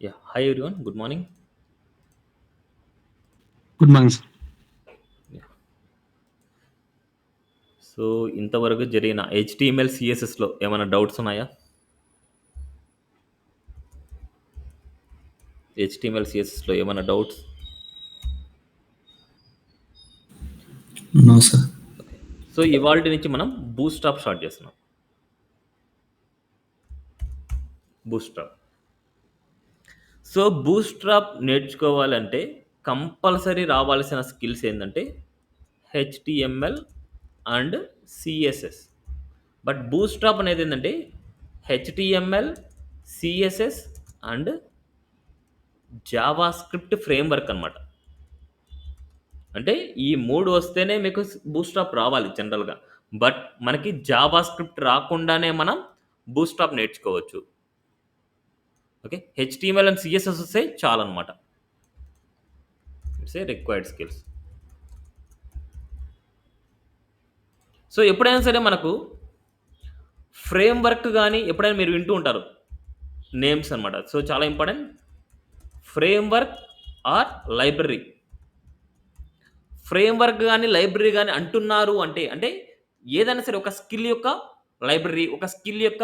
Yeah. Hi everyone. Good morning. Good morning, sir. Yeah. So ఇంతవరకు జరిగిన HTML సిఎస్ఎస్లో ఏమైనా doubts ఉన్నాయా? హెచ్టిఎంఎల్ సిఎస్ఎస్లో ఏమైనా doubts? No, sir. Okay. So ఇవాళ నుంచి మనం బూస్ట్రాప్ స్టార్ట్ చేస్తున్నాం. బూస్ట్రాప్. సో బూస్ట్రాప్ నేర్చుకోవాలంటే కంపల్సరీ రావాల్సిన స్కిల్స్ ఏంటంటే HTML and CSS. But bootstrap అనేది ఏంటంటే HTML, CSS and Java script framework అనమాట. అంటే ఈ 3 వస్తేనే మీకు బూస్ట్రాప్ రావాలి జనరల్‌గా. బట్ మనకి జావా స్క్రిప్ట్ రాకుండానే మనం బూస్ట్రాప్ నేర్చుకోవచ్చు. ఓకే. హెచ్‌టీఎంఎల్ అండ్ సీఎస్ఎస్ వస్తే చాలనమాట. It's a required skills. So ఎప్పుడైనా సరే మనకు ఫ్రేమ్‌వర్క్ గాని ఎప్పుడైనా మీరు వింటూ ఉంటారు. నేమ్స్ అనమాట. సో చాలా important. Framework or library. Framework గాని, లైబ్రరీ గాని అంటున్నారు అంటే ఏదైనా సరే ఒక స్కిల్ యొక్క లైబ్రరీ, ఒక స్కిల్ యొక్క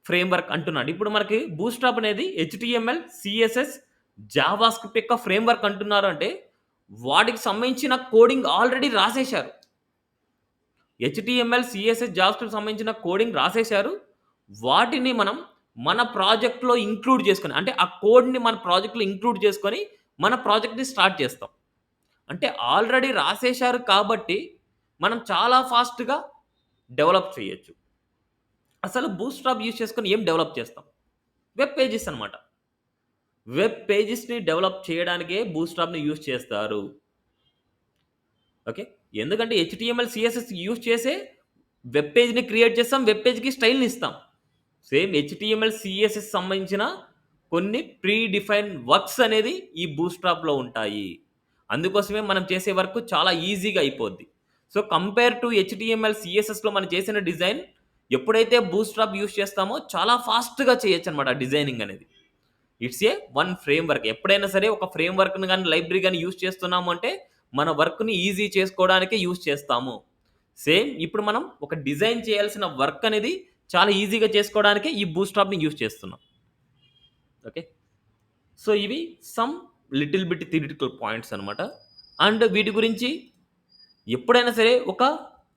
ఫ్రేమ్‌వర్క్ అంటున్నాడు. ఇప్పుడు మనకి బూట్‌స్ట్రాప్ అనేది హెచ్‌టీఎంఎల్, సీఎస్ఎస్, జావా స్క్రిప్ట్ యొక్క ఫ్రేమ్‌వర్క్ అంటున్నారు అంటే, వాటికి సంబంధించిన కోడింగ్ ఆల్రెడీ రాసేశారు. హెచ్‌టీఎంఎల్, సీఎస్ఎస్, జావా స్క్రిప్ట్‌కి సంబంధించిన కోడింగ్ రాసేశారు. వాటిని మనం మన ప్రాజెక్ట్‌లో ఇంక్లూడ్ చేసుకొని, అంటే ఆ కోడ్‌ని మన ప్రాజెక్ట్‌లో ఇంక్లూడ్ చేసుకొని, మన ప్రాజెక్ట్‌ని స్టార్ట్ చేస్తాం. అంటే ఆల్రెడీ రాసేశారు కాబట్టి, మనం చాలా ఫాస్ట్‌గా డెవలప్ చేయొచ్చు. అసలు బూట్‌స్ట్రాప్ యూజ్ చేసుకొని ఏం డెవలప్ చేస్తాం? వెబ్ పేజెస్ అనమాట. వెబ్ పేజెస్‌ని డెవలప్ చేయడానికే బూట్‌స్ట్రాప్‌ని యూజ్ చేస్తారు. ఓకే. ఎందుకంటే హెచ్‌టీఎంఎల్, సీఎస్ఎస్ యూజ్ చేసే వెబ్ పేజ్‌ని క్రియేట్ చేస్తాం. వెబ్ పేజ్‌కి స్టైల్‌ని ఇస్తాం. సేమ్ హెచ్‌టీఎంఎల్, సీఎస్ఎస్ సంబంధించిన కొన్ని ప్రీ డిఫైన్డ్ వర్క్స్ అనేది ఈ బూట్‌స్ట్రాప్‌లో ఉంటాయి. అందుకోసమే మనం చేసే వర్క్ చాలా ఈజీగా అయిపోద్ది. సో, కంపేర్ టు హెచ్‌టీఎంఎల్, సీఎస్ఎస్‌లో మనం చేసిన డిజైన్ ఎప్పుడైతే బూట్‌స్ట్రాప్ యూజ్ చేస్తామో చాలా ఫాస్ట్‌గా చేయొచ్చనమాట డిజైనింగ్ అనేది. It's a one framework. ఎప్పుడైనా సరే ఒక ఫ్రేమ్‌వర్క్‌ని గాని, లైబ్రరీ గాని యూజ్ చేస్తున్నాము అంటే, మన వర్క్‌ని ఈజీ చేసుకోవడానికే యూజ్ చేస్తాము. సేమ్ ఇప్పుడు మనం ఒక డిజైన్ చేయాల్సిన వర్క్ అనేది చాలా ఈజీగా చేసుకోవడానికే ఈ బూట్‌స్ట్రాప్‌ని యూజ్ చేస్తున్నాం. ఓకే. సో, ఇవి some little bit theoretical points అనమాట. అండ్ వీటి గురించి ఎప్పుడైనా సరే ఒక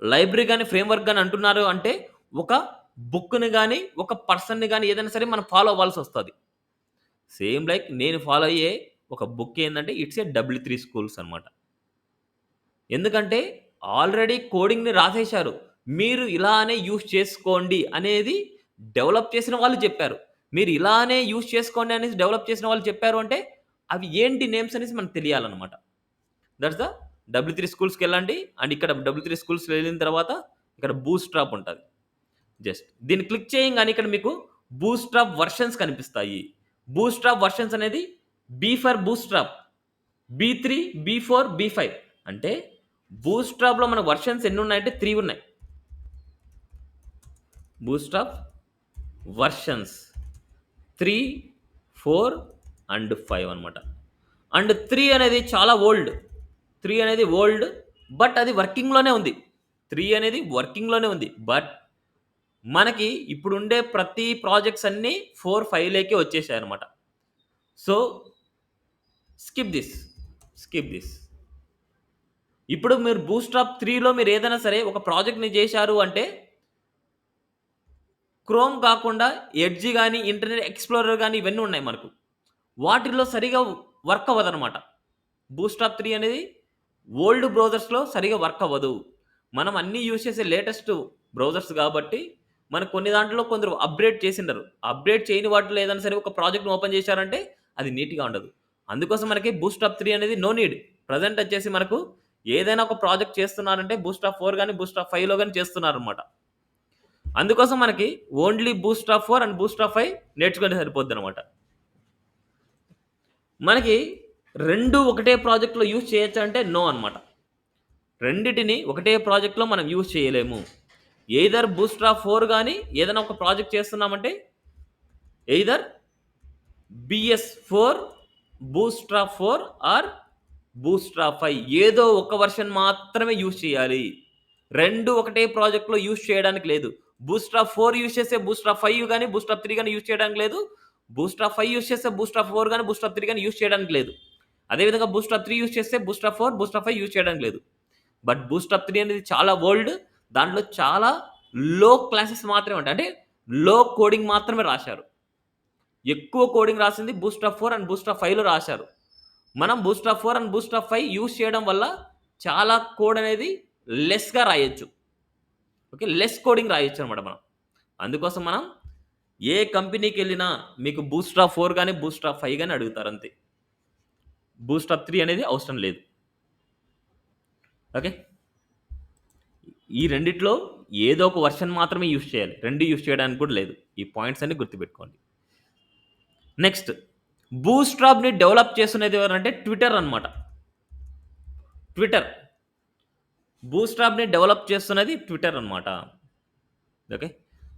లైబ్రరీ గాని, ఫ్రేమ్‌వర్క్ గాని అంటున్నారు అంటే, ఒక బుక్‌ని గాని, ఒక పర్సన్‌ని గాని ఏదైనా సరే మనం ఫాలో అవ్వాల్సొస్తది. సేమ్ లైక్ నేను ఫాలో అయ్యే ఒక బుక్ ఏందంటే ఇట్స్ ఏ డబ్ల్యూ3 స్కూల్స్ అనమాట. ఎందుకంటే ఆల్రెడీ కోడింగ్‌ని రాసేశారు. మీరు ఇలానే యూజ్ చేసుకోండి అనేది డెవలప్ చేసిన వాళ్ళు చెప్పారు. మీరు ఇలానే యూజ్ చేసుకోండి అనేసి డెవలప్ చేసిన వాళ్ళు చెప్పారు అంటే, అవి ఏంటి నేమ్స్ అనేసి మనకు తెలియాలనమాట. దట్స్ ద డబ్ల్యూ3 స్కూల్స్‌కెళ్ళండి. అండ్ ఇక్కడ డబ్ల్యూ3 స్కూల్స్‌లో వెళ్ళిన తర్వాత ఇక్కడ బూట్‌స్ట్రాప్ ఉంటది. జస్ట్ దీన్ని క్లిక్ చేయంగానే ఇక్కడ మీకు బూట్‌స్ట్రాప్ వెర్షన్స్ కనిపిస్తాయి. బూట్‌స్ట్రాప్ వెర్షన్స్ అనేది బీ ఫర్ బూట్‌స్ట్రాప్, బీ3, బీ4, బీ5 అంటే బూట్‌స్ట్రాప్‌లో మన వెర్షన్స్ ఎన్నున్నాయంటే 3 ఉన్నాయి. బూట్‌స్ట్రాప్ వెర్షన్స్ 3, 4 అండ్ 5 అనమాట. అండ్ 3 అనేది చాలా ఓల్డ్. 3 అనేది ఓల్డ్. బట్ అది వర్కింగ్‌లోనే ఉంది. 3 అనేది వర్కింగ్‌లోనే ఉంది. బట్ మనకి ఇప్పుడుండే ప్రతి ప్రాజెక్ట్స్ అన్నీ 4, 5 వచ్చేసాయన్నమాట. So, skip this. Skip this. ఇప్పుడు మీరు బూట్‌స్ట్రాప్ 3లో మీరేదైనా సరే ఒక ప్రాజెక్ట్‌ని జేశారు అంటే, క్రోమ్ కాకుండా ఎడ్జ్ గాని, ఇంటర్నెట్ ఎక్స్‌ప్లోరర్ గాని ఇవన్నీ ఉన్నాయి మనకు. వాటిల్లో సరిగ్గా వర్క్ అవ్వదనమాట. బూట్‌స్ట్రాప్ 3 అనేది ఓల్డ్ బ్రౌజర్స్‌లో సరిగ్గా వర్క్ అవ్వదు. మనం అన్నీ యూజ్ చేసే లేటెస్ట్ బ్రౌజర్స్ గాబట్టి, మనకు కొన్ని దాంట్లో కొందరు అప్‌గ్రేడ్ చేసుండరు. అప్‌గ్రేడ్ చేయని వాటిలో ఏదైనా సరే ఒక ప్రాజెక్ట్‌ని ఓపెన్ చేశారంటే, అది నీట్‌గా ఉండదు. అందుకోసం మనకి బూట్‌స్ట్రాప్ 3 అనేది నో నీడ్. ప్రెజెంట్ వచ్చేసి మనకు ఏదైనా ఒక ప్రాజెక్ట్ చేస్తున్నారంటే బూట్‌స్ట్రాప్ 4 గాని, బూట్‌స్ట్రాప్ 5లో గాని చేస్తున్నారనమాట. అందుకోసం మనకి ఓన్లీ బూట్‌స్ట్రాప్ 4 అండ్ బూట్‌స్ట్రాప్ 5 నేర్చుకుంటే సరిపోద్దనమాట. మనకి 2 ఒకటే ప్రాజెక్ట్‌లో యూజ్ చేయొచ్చా అంటే నో అనమాట. రెండిటిని ఒకటే ప్రాజెక్ట్‌లో మనం యూజ్ చేయలేము. ఎయిదర్ బూట్‌స్ట్రాప్ 4 గాని ఏదైనా ఒక ప్రాజెక్ట్ చేస్తున్నామంటే either BS4, bootstrap 4 are bootstrap 5 ఏదో ఒక వెర్షన్ మాత్రమే యూజ్ చేయాలి. 2 ఒకటే ప్రాజెక్ట్‌లో యూజ్ చేయడానికి లేదు. బూస్ట్రాప్ 4 యూజ్ చేస్తే బూస్ట్రాప్ 5 గాని, బూస్ట్రాప్ 3 గాని యూజ్ చేయడానికి లేదు. బూస్ట్రాప్ 5 యూజ్ చేస్తే బూస్ట్రాప్ 4 గాని, బూస్ట్రాప్ 3 గాని యూజ్ చేయడానికి లేదు. అదే విధంగా బూస్ట్రాప్ 3 యూజ్ చేస్తే బూస్ట్రాప్ 4, బూస్ట్రాప్ 5 యూజ్ చేయడానికి లేదు. బట్ బూస్ట్రాప్ 3 అనేది చాలా ఓల్డ్. దాంట్లో చాలా లో క్లాసెస్ మాత్రమే ఉంటాయి. అంటే లో కోడింగ్ మాత్రమే రాశారు. ఎక్కువ కోడింగ్ రాసింది బూస్ట్రాప్ 4 అండ్ బూస్ట్రాప్ 5లో రాశారు. మనం బూస్ట్రాప్ 4 అండ్ బూస్ట్రాప్ 5 యూజ్ చేయడం వల్ల చాలా కోడ్ అనేది లెస్‌గా రాయొచ్చు. ఓకే. లెస్ కోడింగ్ రాయొచ్చనమాట మనం. అందుకోసం మనం ఏ కంపెనీకెళ్ళినా మీకు బూస్ట్రాప్ 4 గాని, బూస్ట్రాప్ 5 గాని అడుగుతారు అంతే. బూస్ట్రాప్ 3 అనేది అవసరం లేదు. ఓకే. ఈ రెండిట్లో ఏదో ఒక వెర్షన్ మాత్రమే యూజ్ చేయాలి. 2 యూజ్ చేయడానికి కూడా లేదు. ఈ పాయింట్స్ అన్ని గుర్తుపెట్టుకోండి. నెక్స్ట్ బూస్ట్రాప్‌ని డెవలప్ చేస్తున్నది ఎవరంటే ట్విట్టర్ అన్నమాట. ట్విట్టర్. బూస్ట్రాప్‌ని డెవలప్ చేస్తున్నది ట్విట్టర్ అన్నమాట. ఓకే.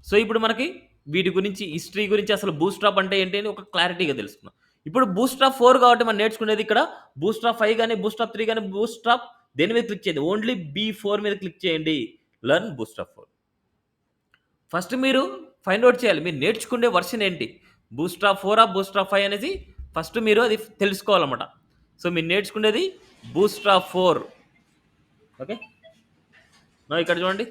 సో, ఇప్పుడు మనకి వీటి గురించి హిస్టరీ గురించి అసలు బూస్ట్రాప్ అంటే ఏంటి అని ఒక క్లారిటీగా తెలుసుకుందాం. ఇప్పుడు బూస్ట్రాప్ 4 కాబట్టి మనం నేర్చుకునేది ఇక్కడ బూస్ట్రాప్ 5 గాని, బూస్ట్రాప్ 3 గాని, బూస్ట్రాప్ దేని మీద క్లిక్ చేయండి. ఓన్లీ B4 మీద క్లిక్ చేయండి. Learn bootstrap 4. ఫస్ట్ మీరు ఫైండ్ ఔట్ చేయాలి. మీరు నేర్చుకునే వెర్షన్ ఏంటి? బూస్ట్రాప్ 4 బూస్ట్రాప్ 5 అనేది ఫస్ట్ మీరు అది తెలుసుకోవాలన్నమాట. సో, మీరు నేర్చుకునేది బూస్ట్రాప్ 4. ఓకే. నౌ ఇక్కడ చూడండి.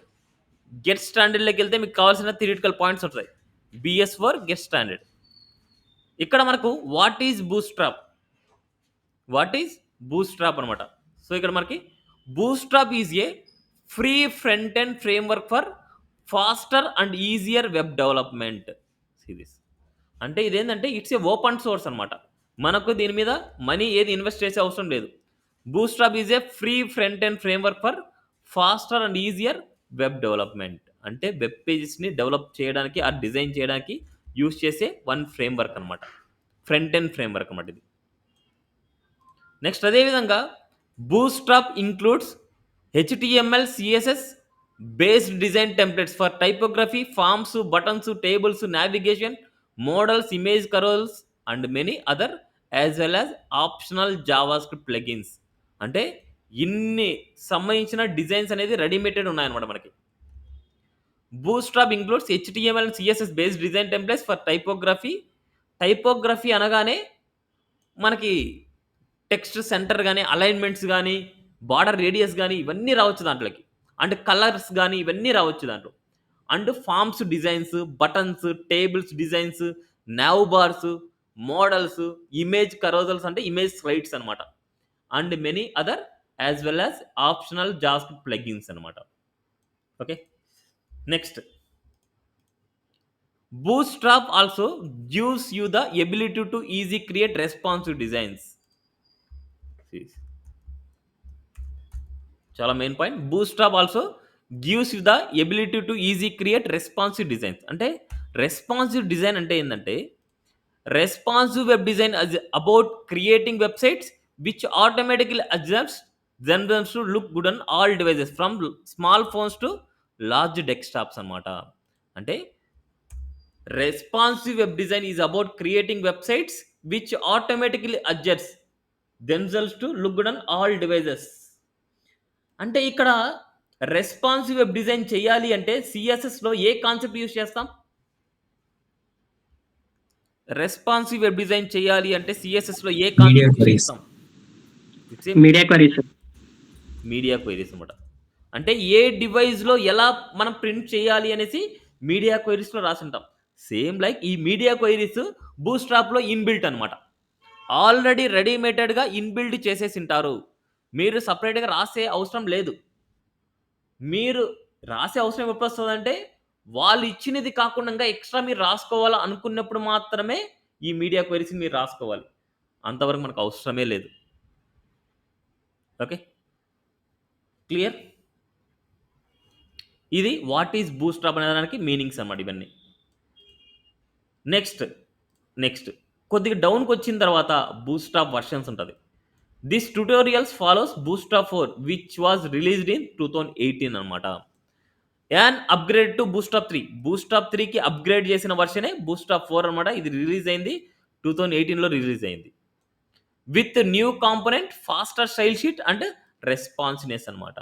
గెట్ స్టాండర్డ్‌లోకి వెళ్తే మీకు కావాల్సిన థియరిటికల్ పాయింట్స్ ఉంటాయి. BS4 get standard. ఇక్కడ మనకు what is Bootstrap? What is Bootstrap అనమాట. సో, ఇక్కడ మనకి Bootstrap is a free front end framework for faster and easier web development. See this. అంటే ఇదేంటంటే ఇట్స్ ఏ ఓపెన్ సోర్స్ అనమాట. మనకు దీని మీద మనీ ఏది ఇన్వెస్ట్ చేసే అవసరం లేదు. Bootstrap is a free front end framework for faster and easier web development. అంటే వెబ్ పేజెస్‌ని డెవలప్ చేయడానికి, డిజైన్ చేయడానికి యూజ్ చేసే వన్ ఫ్రేమ్‌వర్క్ అనమాట. ఫ్రంట్ ఎండ్ ఫ్రేమ్‌వర్క్ అనమాట ఇది. నెక్స్ట్ అదే విధంగా Bootstrap includes HTML, CSS based design templates for typography, forms, buttons, tables, navigation, modals, image carousels and many other as well as optional JavaScript plugins. అంటే ఇన్ని సంబంధించిన designs అనేది రెడీమేడెడ్ ఉన్నాయన్నమాట మనకి. Bootstrap includes HTML and CSS based design templates for typography. Typography అనగానే మనకి text centre గాని, అలైన్‌మెంట్స్ గాని, బార్డర్ రేడియస్ గాని ఇవన్నీ రావచ్చు దాంట్లోకి. అండ్ కలర్స్ గాని ఇవన్నీ రావచ్చు దాంట్లో. And forms designs, buttons, tables designs, nav bars, modals, image carousels అంటే ఇమేజ్ స్లైడ్స్ అనమాట. And many other as well as optional JavaScript plugins అనమాట. Okay. Next Bootstrap also gives you the ability to easy create responsive designs. See. చాలా main point. Bootstrap also gives you the ability to easy create responsive designs. అంటే responsive design అంటే ఏంటంటే responsive web design about creating websites which automatically adjust generals to look good on all devices from small phones to large desktops అనమాట. అంటే responsive web design is about creating websites which automatically adjust themselves to look good on all devices. అంటే ఇక్కడ responsive web design చేయాలి అంటే CSSలో ఏ concept use చేస్తాం? Responsive web design చేయాలి అంటే CSSలో ఏ మీడియా కాన్సెప్ట్ యూజ్ క్వరీస్. చేస్తాం? Media queries. మీడియా క్వైరీస్ అనమాట. అంటే ఏ డివైస్‌లో ఎలా మనం ప్రింట్ చేయాలి అనేసి మీడియా క్వైరీస్‌లో రాసుంటాం. సేమ్ లైక్ ఈ మీడియా క్వైరీస్ బూస్ట్రాప్‌లో ఇన్‌బిల్ట్ అనమాట. ఆల్రెడీ రెడీమేటెడ్‌గా ఇన్‌బిల్డ్ చేసేసింటారు. మీరు సెపరేట్‌గా రాసే అవసరం లేదు. మీరు రాసే అవసరం ఎప్పుడొస్తదంటే, వాళ్ళు ఇచ్చినది కాకుండా ఎక్స్‌ట్రా మీరు రాసుకోవాలా అనుకున్నప్పుడు మాత్రమే ఈ మీడియా క్వెరీస్‌ని మీరు రాసుకోవాలి. అంతవరకు మనకు అవసరమే లేదు. ఓకే. క్లియర్? ఇది వాట్ ఈస్ బూస్ట్రాప్ అనే దానికి మీనింగ్స్ అన్నమాట ఇవన్నీ. నెక్స్ట్ కొద్దిగా డౌన్‌కొచ్చిన తర్వాత బూస్ట్రాప్ వర్షన్స్ ఉంటది. This tutorials follows Bootstrap 4 which was released in 2018 అన్నమాట. An upgrade to Bootstrap 3. Bootstrap 3కి అప్‌గ్రేడ్ చేసిన వర్షనే బూస్ట్రాప్ 4 అన్నమాట. ఇది రిలీజ్ అయింది 2018లో రిలీజ్ అయింది. With new component, faster style sheet and responsiveness అనమాట.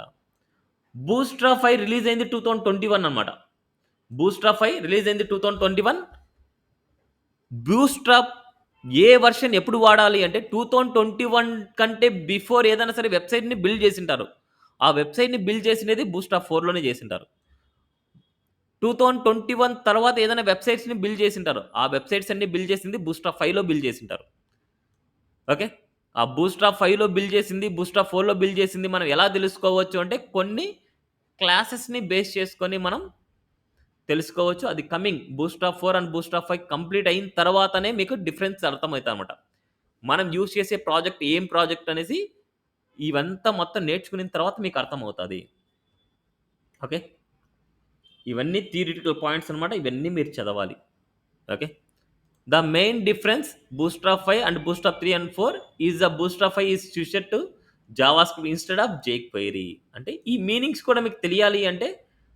బూస్ట్రా 5 రిలీజ్ అయింది 2021 అనమాట. బూస్ట్రా 5 రిలీజ్ అయింది 2021. బూస్ట్రాప్ ఏ వెర్షన్ ఎప్పుడు వాడాలి అంటే 2021 కంటే బిఫోర్ ఏదైనా సరే వెబ్‌సైట్‌ని బిల్డ్ చేసుంటారు. ఆ వెబ్‌సైట్‌ని బిల్డ్ చేసినది బూస్ట్రాప్ 4లోనే చేసుంటారు. 2021 తర్వాత ఏదైనా వెబ్‌సైట్స్‌ని బిల్డ్ చేసుంటారు. ఆ వెబ్‌సైట్స్ అన్నీ బిల్డ్ చేసింది బూస్ట్రాప్ 5లో బిల్డ్ చేసుంటారు. ఓకే. ఆ బూస్ట్రాప్ 5లో బిల్డ్ చేసింది, బూస్ట్రాప్ 4లో బిల్డ్ చేసింది మనం ఎలా తెలుసుకోవచ్చు అంటే కొన్ని క్లాసెస్‌ని బేస్ చేసుకొని మనం తెలుసుకోవచ్చు. అది coming bootstrap 4 and bootstrap 5 complete అయిన తర్వాతనే మీకు డిఫరెన్స్ అర్థమైతదనమాట. మనం యూజ్ చేసే ప్రాజెక్ట్ ఏం ప్రాజెక్ట్ అనేసి ఇవంతా మొత్తం నేర్చుకున్న తర్వాత మీకు అర్థమవుతది. ఓకే. ఇవన్నీ థియరిటికల్ పాయింట్స్ అనమాట. ఇవన్నీ మీరు చదవాలి. Okay. The main difference bootstrap 5 and bootstrap 3 and 4 is the bootstrap 5 is switched to JavaScript instead of jQuery. అంటే ఈ మీనింగ్స్ కూడా మీకు తెలియాలి అంటే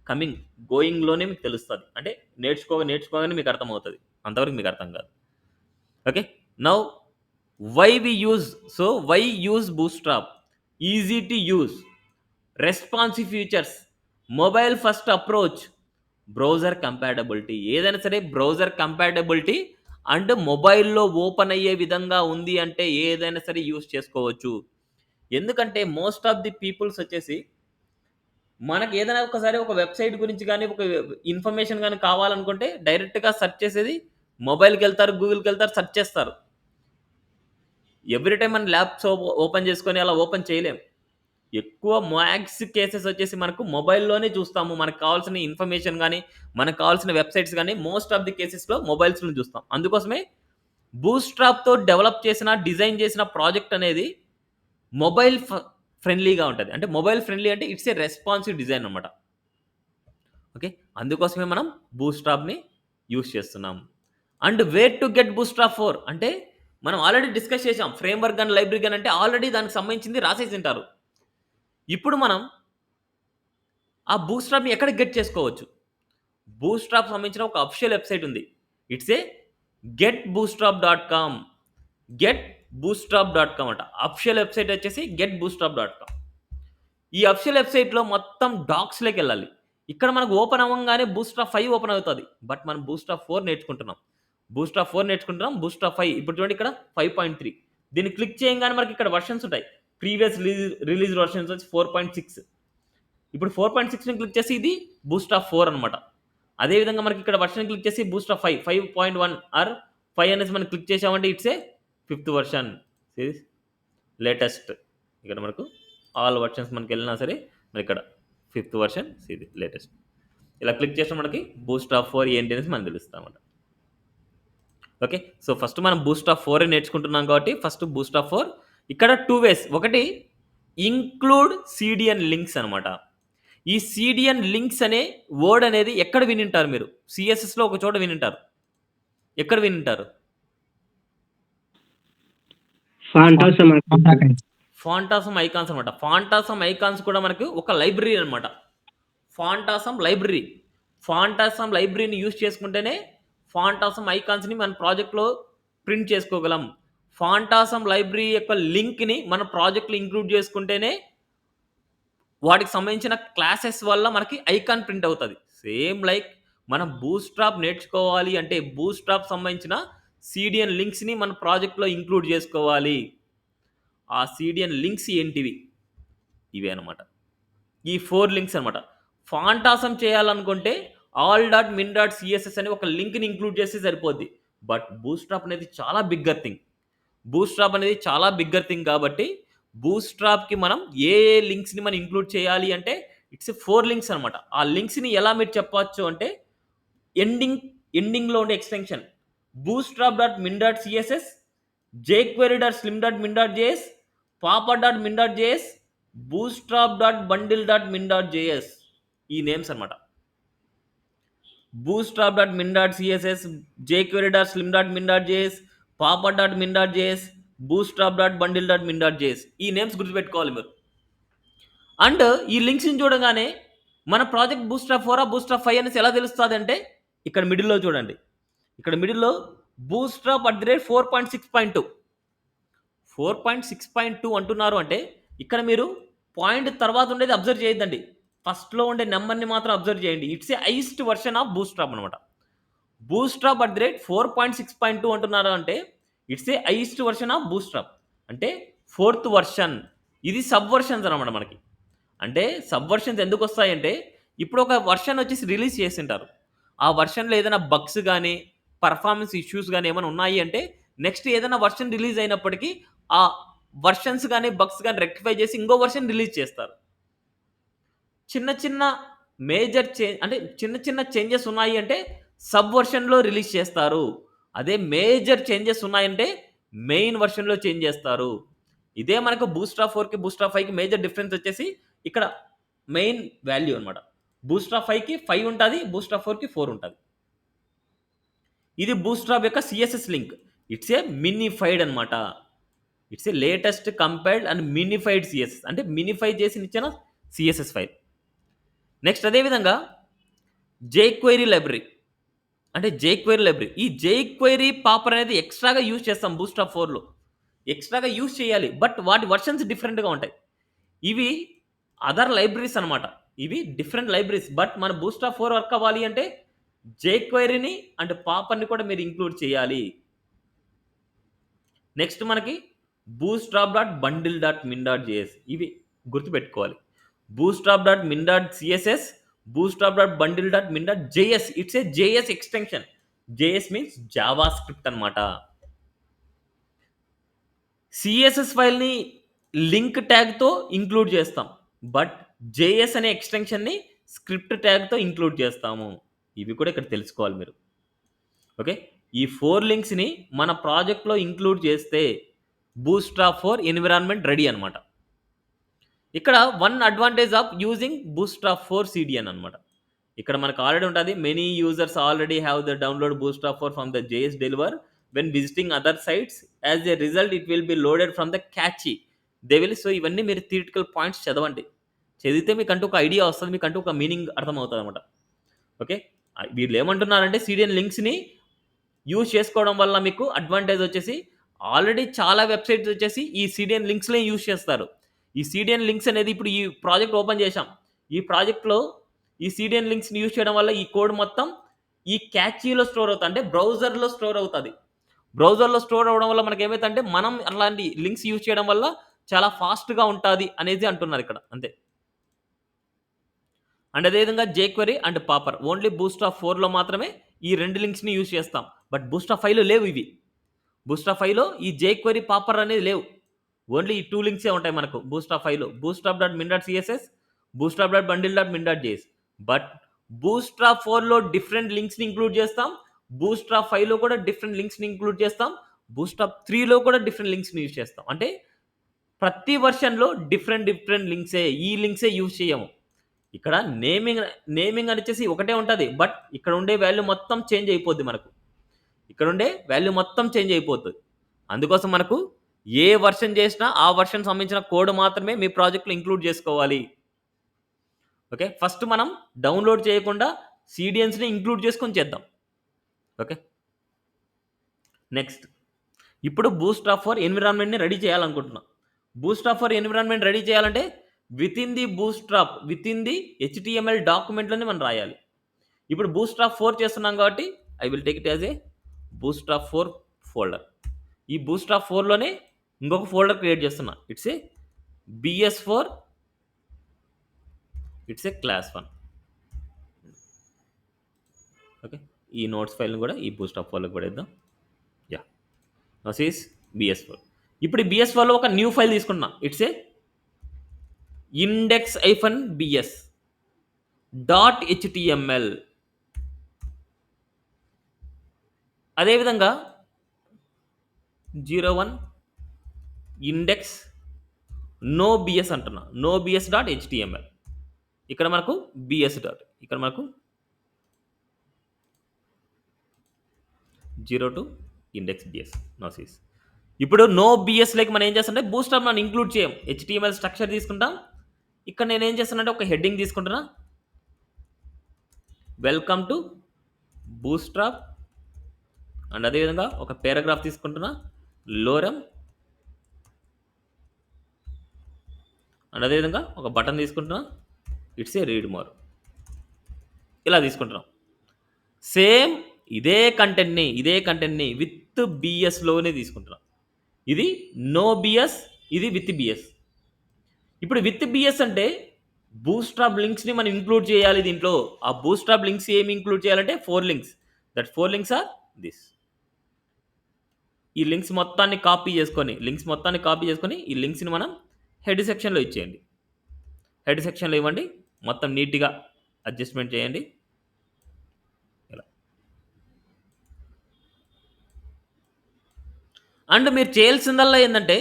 కమింగ్ గోయింగ్‌లోనే మీకు తెలుస్తది. అంటే నేర్చుకోగానే మీకు అర్థమవుతది. అంతవరకు మీకు అర్థం కాదు. Okay. Now why we use why use Bootstrap? Easy to use, responsive features, mobile first approach, browser compatibility. ఏదైనా సరే బ్రౌజర్ కంపాటబిలిటీ అండ్ మొబైల్‌లో ఓపెన్ అయ్యే విధంగా ఉంది అంటే ఏదైనా సరే యూజ్ చేసుకోవచ్చు. ఎందుకంటే మోస్ట్ ఆఫ్ ది పీపుల్స్ వచ్చేసి మనకి ఏదైనా ఒకసారి ఒక వెబ్‌సైట్ గురించి గాని, ఒక ఇన్ఫర్మేషన్ గాని కావాలనుకుంటే డైరెక్ట్‌గా సెర్చ్ చేసేది మొబైల్‌కెళ్తారు, గూగుల్‌కెళ్తారు, సెర్చ్ చేస్తారు. ఎవ్రీ టైమ్ మన ల్యాప్స్ ఓపెన్ చేసుకొని అలా ఓపెన్ చేయలేం. ఎక్కువ మ్యాక్స్ కేసెస్ వచ్చేసి మనకు మొబైల్‌లోనే చూస్తాము. మనకు కావాల్సిన ఇన్ఫర్మేషన్ గాని, మనకు కావాల్సిన వెబ్‌సైట్స్ గాని మోస్ట్ ఆఫ్ ది కేసెస్‌లో మొబైల్స్‌లో చూస్తాం. అందుకోసమే బూట్‌స్ట్రాప్‌తో డెవలప్ చేసిన, డిజైన్ చేసిన ప్రాజెక్ట్ అనేది మొబైల్ ఫ్రెండ్లీగా ఉంటది. అంటే మొబైల్ ఫ్రెండ్లీ అంటే ఇట్స్ ఏ రెస్పాన్సివ్ డిజైన్ అన్నమాట. ఓకే. అందుకోసమే మనం బూట్‌స్ట్రాప్‌ని యూజ్ చేస్తున్నాం. And where to get Bootstrap 4 అంటే మనం ఆల్రెడీ డిస్కస్ చేసాం. ఫ్రేమ్‌వర్క్ గాని, లైబ్రరీ గాని అంటే ఆల్రెడీ దానికి సంబంధించింది రాసేసుంటారు. ఇప్పుడు మనం ఆ బూట్‌స్ట్రాప్‌ని ఎక్కడ గెట్ చేసుకోవచ్చు? బూట్‌స్ట్రాప్ సంబంధించిన ఒక అఫిషియల్ వెబ్‌సైట్ ఉంది. It's A getbootstrap.com. getbootstrap.com అంట. అఫిషియల్ వెబ్‌సైట్ వచ్చేసి getbootstrap.com. ఈ అఫిషియల్ వెబ్‌సైట్‌లో మొత్తం డాక్స్‌లోకెళ్ళాలి. ఇక్కడ మనకు ఓపెన్ అవ్వంగానే బూట్‌స్ట్రాప్ 5 ఓపెన్ అవుతది. బట్ మనం బూట్‌స్ట్రాప్ 4 నేర్చుకుంటున్నాం. బూట్‌స్ట్రాప్ 4 నేర్చుకుంటున్నాం. బూట్‌స్ట్రాప్ 5 ఇప్పుడు చూడండి ఇక్కడ 5.3. దీన్ని క్లిక్ చేయంగానే మనకి ఇక్కడ వెర్షన్స్ ఉంటాయి. ప్రీవియస్ రిలీజ్ వెర్షన్స్ వచ్చి 4.6. ఇప్పుడు 4.6ని క్లిక్ చేసి ఇది బూస్ట్రాప్ 4 అనమాట. అదే విధంగా మనకి ఇక్కడ వెర్షన్ క్లిక్ చేసి బూస్ట్రాప్ 5, 5.1 ఆర్ 5 అనేసి మనం క్లిక్ చేసామంటే it's a fifth version. Series latest. ఇక్కడ మనకు ఆల్ వెర్షన్స్ మనకెళ్ళినా సరే మరి ఇక్కడ ఫిఫ్త్ వెర్షన్ ఇది లేటెస్ట్. ఇలా క్లిక్ చేస్తే మనకి బూస్ట్రాప్ 4 ఏంటి అనేసి మనకు తెలుస్తదన్నమాట. ఓకే. సో ఫస్ట్ మనం బూస్ట్రాప్ 4 నేర్చుకుంటున్నాం కాబట్టి ఫస్ట్ బూస్ట్రాప్ 4 ఇక్కడ 2 వేస్. ఒకటి ఇంక్లూడ్ సీడీఎన్ లింక్స్ అనమాట. ఈ సీడీఎన్ లింక్స్ అనే వర్డ్ అనేది ఎక్కడ వినుంటారు మీరు? సీఎస్ఎస్‌లో ఒక చోట వినుంటారు. ఎక్కడ వినుంటారు? ఫాంటాసమ్ ఫాంటాసమ్ ఐకాన్స్ అనమాట. ఫాంటాసమ్ ఐకాన్స్ కూడా మనకు ఒక లైబ్రరీ అనమాట. Phantasm library. ఫాంటాసమ్ లైబ్రరీని యూజ్ చేసుకుంటేనే ఫాంటాసమ్ ఐకాన్స్‌ని మన ప్రాజెక్ట్‌లో ప్రింట్ చేసుకోగలం. ఫాంటాసమ్ లైబ్రరీ యొక్క లింక్‌ని మన ప్రాజెక్ట్‌లో ఇంక్లూడ్ చేసుకుంటేనే వాటికి సంబంధించిన క్లాసెస్ వల్ల మనకి ఐకాన్ ప్రింట్ అవుతది. సేమ్ లైక్ మనం బూట్‌స్ట్రాప్ నేర్చుకోవాలి అంటే బూట్‌స్ట్రాప్ సంబంధించిన సీడీఎన్ లింక్స్‌ని మన ప్రాజెక్ట్‌లో ఇంక్లూడ్ చేసుకోవాలి. ఆ సీడీఎన్ లింక్స్ ఏంటివి? ఇవే అనమాట. ఈ 4 లింక్స్ అనమాట. ఫాంటాసమ్ చేయాలనుకుంటే all.min.css అని ఒక లింక్‌ని ఇంక్లూడ్ చేస్తే సరిపోద్ది. బట్ బూట్‌స్ట్రాప్ అనేది చాలా బిగ్గర్ థింగ్. బూట్‌స్ట్రాప్ అనేది చాలా బిగ్గర్ థింగ్ కాబట్టి బూట్‌స్ట్రాప్‌కి మనం ఏ లింక్స్‌ని మనం ఇంక్లూడ్ చేయాలి అంటే ఇట్స్ 4 లింక్స్ అనమాట. ఆ లింక్స్‌ని ఎలా మీరు చెప్పొచ్చు అంటే ఎండింగ్‌లో ఉండే extension bootstrap.min.css, jQuery.slim.min.js, papa.min.js, bootstrap.bundle.min.js ఈ నేమ్స్ అనమాట. bootstrap.min.css, jQuery.slim.min.js, papa.min.js, bootstrap.bundle.min.js ఈ నేమ్స్ గుర్తుపెట్టుకోవాలి మీరు. అండ్ ఈ లింక్స్‌ని చూడగానే మన ప్రాజెక్ట్ బూట్‌స్ట్రాప్ 4 బూట్‌స్ట్రాప్ 5 అనేసి ఎలా తెలుస్తదంటే ఇక్కడ మిడిల్‌లో చూడండి. ఇక్కడ మిడిల్‌లో బూస్ట్రాప్ అట్ ది రేట్ 4.6.2 4.6.2 అంటున్నారు అంటే ఇక్కడ మీరు పాయింట్ తర్వాత ఉండేది అబ్జర్వ్ చేయొద్దండి. ఫస్ట్‌లో ఉండే నంబర్‌ని మాత్రం అబ్జర్వ్ చేయండి. It's a highest version of bootstrap అనమాట. బూస్ట్రాప్ అట్ ది రేట్ 4.6.2 అంటున్నారు అంటే it's A highest version of bootstrap. అంటే ఫోర్త్ వెర్షన్. ఇది సబ్ వెర్షన్స్ అనమాట మనకి. అంటే సబ్ వెర్షన్స్ ఎందుకొస్తాయంటే ఇప్పుడు ఒక వెర్షన్ వచ్చేసి రిలీజ్ చేసుంటారు. ఆ వెర్షన్‌లో ఏదైనా బగ్స్ గాని, పెర్ఫార్మన్స్ ఇష్యూస్ గాని ఏమైనా ఉన్నాయి అంటే నెక్స్ట్ ఏదైనా వెర్షన్ రిలీజ్ అయినప్పటికీ ఆ వెర్షన్స్ గాని, బగ్స్ గాని రెక్టిఫై చేసి ఇంకో వెర్షన్ రిలీజ్ చేస్తారు. చిన్న చిన్న మేజర్ అంటే చిన్న చిన్న చేంజెస్ ఉన్నాయి అంటే సబ్ వెర్షన్‌లో రిలీజ్ చేస్తారు. అదే మేజర్ చేంజెస్ ఉన్నాయంటే మెయిన్ వెర్షన్‌లో చేంజ్ చేస్తారు. ఇదే మనకు బూస్ట్రాప్ 4కి, బూస్ట్రాప్ 5కి మేజర్ డిఫరెన్స్ వచ్చేసి ఇక్కడ మెయిన్ వాల్యూ అనమాట. బూస్ట్రాప్ 5కి 5 ఉంటది. బూస్ట్రాప్ 4కి 4 ఉంటది. ఇది బూస్ట్రాప్ యొక్క CSS link. It's a minified అనమాట. It's a latest compiled and minified CSS. అంటే మినిఫై చేసి ఇచ్చిన సీఎస్ఎస్ ఫైల్. నెక్స్ట్ అదే విధంగా జేక్వెరీ లైబ్రరీ. అంటే జేక్వెరీ లైబ్రరీ. ఈ జేక్వెరీ పాపర్ అనేది ఎక్స్ట్రాగా యూజ్ చేస్తాం బూస్ట్రాప్ 4లో. ఎక్స్ట్రాగా యూజ్ చేయాలి. బట్ వాటి వెర్షన్స్ డిఫరెంట్‌గా ఉంటాయి. ఇవి అదర్ లైబ్రరీస్ అనమాట. ఇవి డిఫరెంట్ లైబ్రరీస్. బట్ మన బూస్ట్రాప్ 4 వర్క్ అవ్వాలి అంటే జేక్వెరీని అండ్ పాపర్‌ని కూడా మీరు ఇంక్లూడ్ చేయాలి. నెక్స్ట్ మనకి bootstrap.bundle.min.js ఇవి గుర్తుపెట్టుకోవాలి. bootstrap.min.css, bootstrap.bundle.min.js. It's a JS extension. JS means Java script అనమాట. సీఎస్ఎస్ ఫైల్‌ని లింక్ ట్యాగ్‌తో ఇంక్లూడ్ చేస్తాం. బట్ జేఎస్ అనే ఎక్స్‌టెన్షన్‌ని స్క్రిప్ట్ ట్యాగ్‌తో ఇంక్లూడ్ చేస్తాము. ఇవి కూడా ఇక్కడ తెలుసుకోవాలి మీరు. ఓకే. ఈ 4 లింక్స్‌ని మన ప్రాజెక్ట్‌లో ఇంక్లూడ్ చేస్తే బూస్ట్రాప్ 4 ఎన్విరాన్మెంట్ రెడీ అనమాట. ఇక్కడ one advantage of using Bootstrap 4 CDN అనమాట. ఇక్కడ మనకు ఆల్రెడీ ఉంటది. Many users already have the download Bootstrap 4 from the jsDelivr when visiting other sites. As a result it will be loaded from the cache. They will so ఇవన్నీ మీరు theoretical points చదవండి. చదివితే మీకంటూ ఒక idea వస్తది. మీకంటూ ఒక meaning అర్థమవుతదనమాట. Okay. వీళ్ళు ఏమంటున్నారంటే సీడీఎన్ లింక్స్‌ని యూజ్ చేసుకోవడం వల్ల మీకు అడ్వాంటేజ్ వచ్చేసి ఆల్రెడీ చాలా వెబ్‌సైట్స్ వచ్చేసి ఈ సీడీఎన్ లింక్స్‌నే యూజ్ చేస్తారు. ఈ సీడీఎన్ లింక్స్ అనేది ఇప్పుడు ఈ ప్రాజెక్ట్ ఓపెన్ చేశాం. ఈ ప్రాజెక్ట్‌లో ఈ సీడీఎన్ లింక్స్‌ని యూజ్ చేయడం వల్ల ఈ కోడ్ మొత్తం ఈ క్యాచీలో స్టోర్ అవుతది. అంటే బ్రౌజర్‌లో స్టోర్ అవుతది. బ్రౌజర్‌లో స్టోర్ అవ్వడం వల్ల మనకేమైతంటే మనం అలాంటి లింక్స్ యూజ్ చేయడం వల్ల చాలా ఫాస్ట్‌గా ఉంటాది అనేది అంటున్నారు ఇక్కడ. అంతే. అండ్ అదేవిధంగా జేక్వెరీ అండ్ పాపర్ ఓన్లీ బూస్ట్రాప్ 4లో మాత్రమే ఈ 2 లింక్స్‌ని యూజ్ చేస్తాం. బట్ బూస్ట్రాప్ 5లో లేవు ఇవి. బూస్ట్రాప్ 5లో ఈ jQuery పాపర్ అనేది లేవు. ఓన్లీ ఈ 2 లింక్సే ఉంటాయి మనకు బూస్ట్రాప్ 5లో. bootstrap.min.css, bootstrap.bundle.min.js. బట్ బూస్ట్రాప్ 4లో డిఫరెంట్ లింక్స్‌ని ఇంక్లూడ్ చేస్తాం. బూస్ట్రాప్ 5లో కూడా డిఫరెంట్ లింక్స్‌ని ఇంక్లూడ్ చేస్తాం. బూస్ట్రాప్ 3లో కూడా డిఫరెంట్ లింక్స్‌ని యూజ్ చేస్తాం. అంటే ప్రతి వెర్షన్‌లో డిఫరెంట్ లింక్సే. ఈ లింక్సే యూజ్ చేయము. ఇక్కడ నేమింగ్ అనొచ్చేసి ఒకటే ఉంటది. బట్ ఇక్కడ ఉండే వాల్యూ మొత్తం చేంజ్ అయిపోద్ది మనకు. ఇక్కడ ఉండే వాల్యూ మొత్తం చేంజ్ అయిపోతది. అందుకోసం మనకు ఏ వెర్షన్ చేసినా ఆ వెర్షన్ సంబంధించిన కోడ్ మాత్రమే మీ ప్రాజెక్ట్‌లో ఇంక్లూడ్ చేసుకోవాలి. ఓకే. ఫస్ట్ మనం డౌన్‌లోడ్ చేయకుండా సీడీఎన్స్‌ని ఇంక్లూడ్ చేసుకొని చేద్దాం. ఓకే. నెక్స్ట్ ఇప్పుడు బూస్ట్రాప్ 4 ఎన్విరాన్మెంట్‌ని రెడీ చేయాలనుకుంటున్నాం. బూస్ట్రాప్ 4 ఎన్విరాన్మెంట్ రెడీ చేయాలంటే వితిన్ ది హెచ్‌టీఎంఎల్ డాక్యుమెంట్‌లోనే మనం రాయాలి. ఇప్పుడు బూస్ట్రాప్ 4 చేస్తున్నాం కాబట్టి I will take it as a Bootstrap 4 folder. ఈ బూస్ట్రాప్ 4లోనే ఇంకొక ఫోల్డర్ క్రియేట్ చేస్తున్నా. It's a BS4. It's a class 1. Okay. ఈ నోట్స్ ఫైల్‌ని కూడా ఈ బూస్ట్రాప్ 4లోకి పడేద్దాం. యాహ్! Now sees BS4. ఇప్పుడు ఈ BS4లో ఒక న్యూ ఫైల్ తీసుకుంటున్నా. It's a index-bs .html. అదేవిధంగా 01 index nobs అంటున్నా. nobs.html. ఇక్కడ మనకు bs డాట్ ఇక్కడ మనకు 02 index.bs నోసిస్. ఇప్పుడు నో బిఎస్ లైక్ మనం ఏం చేస్తామంటే బూస్ట్రాప్ మనం ఇంక్లూడ్ చేయం. HTML స్ట్రక్చర్ తీసుకుంటాం. ఇక్కడ నేను ఏం చేస్తానంటే ఒక హెడ్డింగ్ తీసుకుంటున్నా. వెల్కమ్ టు బూస్ట్రాప్ అండ్ అదేవిధంగా ఒక పారాగ్రాఫ్ తీసుకుంటున్నా, లోరమ్. అండ్ అదేవిధంగా ఒక బటన్ తీసుకుంటున్నా, ఇట్స్ ఏ రీడ్ మోర్. ఇలా తీసుకుంటున్నాం. సేమ్ ఇదే కంటెంట్ని విత్ బిఎస్లోనే తీసుకుంటున్నాం. ఇది నో బిఎస్, ఇది విత్ బిఎస్. ఇప్పుడు విత్ బిఎస్ అంటే బూస్ట్రాప్ లింక్స్ని మనం ఇంక్లూడ్ చేయాలి దీంట్లో. ఆ బూస్ట్రాప్ లింక్స్ ఏమి ఇంక్లూడ్ చేయాలంటే 4 links. That 4 links are this. ఈ లింక్స్ మొత్తాన్ని కాపీ చేసుకొని ఈ లింక్స్ని మనం హెడ్ సెక్షన్లో ఇచ్చేయండి. హెడ్ సెక్షన్లో ఇవ్వండి, మొత్తం నీట్గా అడ్జస్ట్మెంట్ చేయండి. ఇలా అండ్ మీరు చేయాల్సిందల్లా ఏంటంటే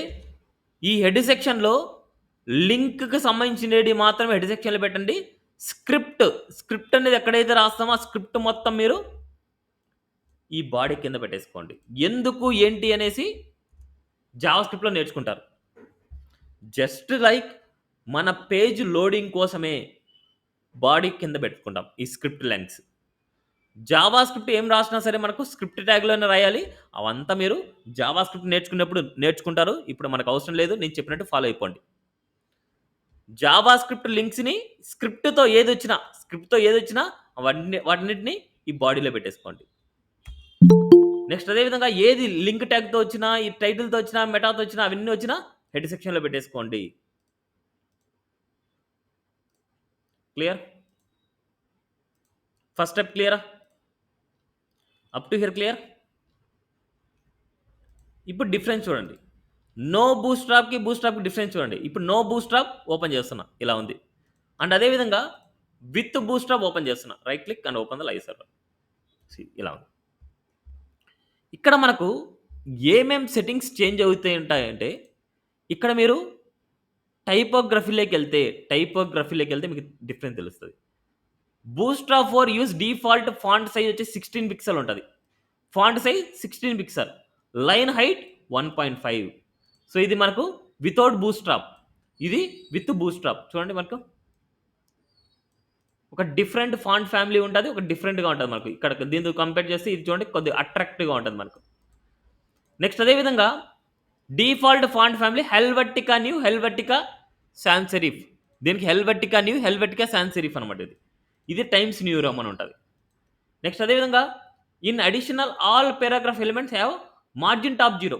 ఈ హెడ్ సెక్షన్లో లింక్కి సంబంధించినవి మాత్రమే హెడ్ సెక్షన్లో పెట్టండి. స్క్రిప్ట్ అనేది ఎక్కడైతే రాస్తామో ఆ స్క్రిప్ట్ మొత్తం మీరు ఈ బాడీ కింద పెట్టేసుకోండి. ఎందుకు ఏంటి అనేసి జావా స్క్రిప్ట్లో నేర్చుకుంటారు. జస్ట్ లైక్ మన పేజ్ లోడింగ్ కోసమే బాడీ కింద పెట్టుకుంటాం ఈ స్క్రిప్ట్ లెంగ్స్. జావా స్క్రిప్ట్ ఏం రాసినా సరే మనకు స్క్రిప్ట్ ట్యాగ్లోనే రాయాలి. అవంతా మీరు జావా స్క్రిప్ట్ నేర్చుకున్నప్పుడు నేర్చుకుంటారు. ఇప్పుడు మనకు అవసరం లేదు, నేను చెప్పినట్టు ఫాలో అయిపోండి. జావా స్క్రిప్ట్ లింక్స్ని స్క్రిప్ట్తో ఏదొచ్చినా వాటిన్నిటిని ఈ బాడీలో పెట్టేసుకోండి. నెక్స్ట్ అదేవిధంగా ఏది లింక్ ట్యాగ్తో వచ్చినా, ఈ టైటిల్తో వచ్చినా, మెటాతో వచ్చినా, అవన్నీ వచ్చినా హెడ్ సెక్షన్లో పెట్టేసుకోండి. క్లియర్? ఫస్ట్ స్టెప్ క్లియరా? Up to here clear? ఇప్పుడు డిఫరెన్స్ చూడండి. నో బూస్ట్రాప్కి డిఫరెన్స్ చూడండి. ఇప్పుడు నో బూస్ట్రాప్ ఓపెన్ చేస్తున్నా, ఇలా ఉంది. అండ్ అదేవిధంగా విత్ బూస్ట్రాప్ ఓపెన్ చేస్తున్నా, right click and open the live server. ఇలా ఉంది. ఇక్కడ మనకు ఏమేం సెట్టింగ్స్ చేంజ్ అవుతాయి ఉంటాయంటే, ఇక్కడ మీరు టైపోగ్రఫీలోకి వెళ్తే మీకు డిఫరెన్స్ తెలుస్తుంది. Bootstrap for use default font size వచ్చి 16 పిక్సెల్ ఉంటుంది. Font size 16 pixel, line height 1.5. So ఇది మనకు వితౌట్ బూస్ట్రాప్, ఇది విత్ బూస్ట్రాప్. చూడండి, మనకు ఒక డిఫరెంట్ ఫాంట్ ఫ్యామిలీ ఉంటుంది, ఒక డిఫరెంట్గా ఉంటుంది మనకు. ఇక్కడ దీంతో కంపేర్ చేస్తే ఇది చూడండి కొద్దిగా అట్రాక్టివ్గా ఉంటుంది మనకు. నెక్స్ట్ అదేవిధంగా default font family Helvetica sans serif. దీనికి హెల్వెటికా సాన్స్ సెరిఫ్ అనమాట. ఇది టైమ్స్ న్యూ రోమన్ ఉంటుంది. నెక్స్ట్ అదేవిధంగా in additional all paragraph elements have margin top 0.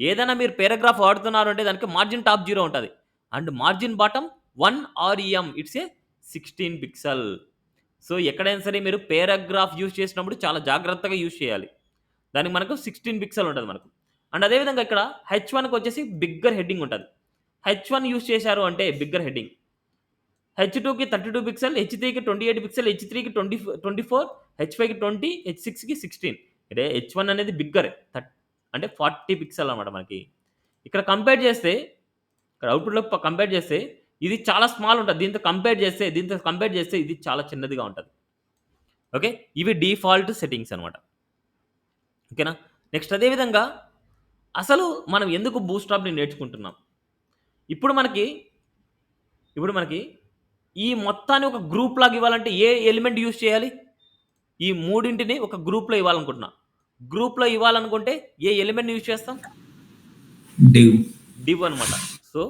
ఏదైనా మీరు పారాగ్రాఫ్ వాడుతున్నారు అంటే దానికి మార్జిన్ టాప్ 0 ఉంటుంది. And margin bottom 1 REM, it's a 16 pixel. So ఎక్కడైనా సరే మీరు పారాగ్రాఫ్ యూజ్ చేసినప్పుడు చాలా జాగ్రత్తగా యూజ్ చేయాలి. దానికి మనకు 16 పిక్సెల్ ఉంటుంది మనకు. అండ్ అదేవిధంగా ఇక్కడ H1కి వచ్చేసి బిగ్గర్ హెడ్డింగ్ ఉంటుంది. H1 యూజ్ చేశారు అంటే బిగ్గర్ హెడ్డింగ్. H2కి 32 పిక్సెల్, H3కి 28 పిక్సెల్, H3కి 24, H5కి 20, H6కి 16. అంటే H1 అనేది బిగ్గర్, అంటే 40 పిక్సెల్ అనమాట మనకి. ఇక్కడ కంపేర్ చేస్తే, ఇక్కడ అవుట్పుట్లో కంపేర్ చేస్తే ఇది చాలా స్మాల్ ఉంటుంది. దీంతో కంపేర్ చేస్తే ఇది చాలా చిన్నదిగా ఉంటుంది. ఓకే, ఇవి డిఫాల్ట్ సెట్టింగ్స్ అనమాట. ఓకేనా? నెక్స్ట్ అదేవిధంగా అసలు మనం ఎందుకు బూస్ట్రాప్ని నేర్చుకుంటున్నాం? ఇప్పుడు మనకి ఈ మొత్తాన్ని ఒక గ్రూప్ లాగా ఇవ్వాలంటే ఏ ఎలిమెంట్ యూజ్ చేయాలి? ఈ మూడింటిని ఒక గ్రూప్లో ఇవ్వాలనుకుంటున్నా. గ్రూప్లో ఇవ్వాలనుకుంటే ఏ ఎలిమెంట్ యూజ్ చేస్తాం? డివ్ అనమాట. సో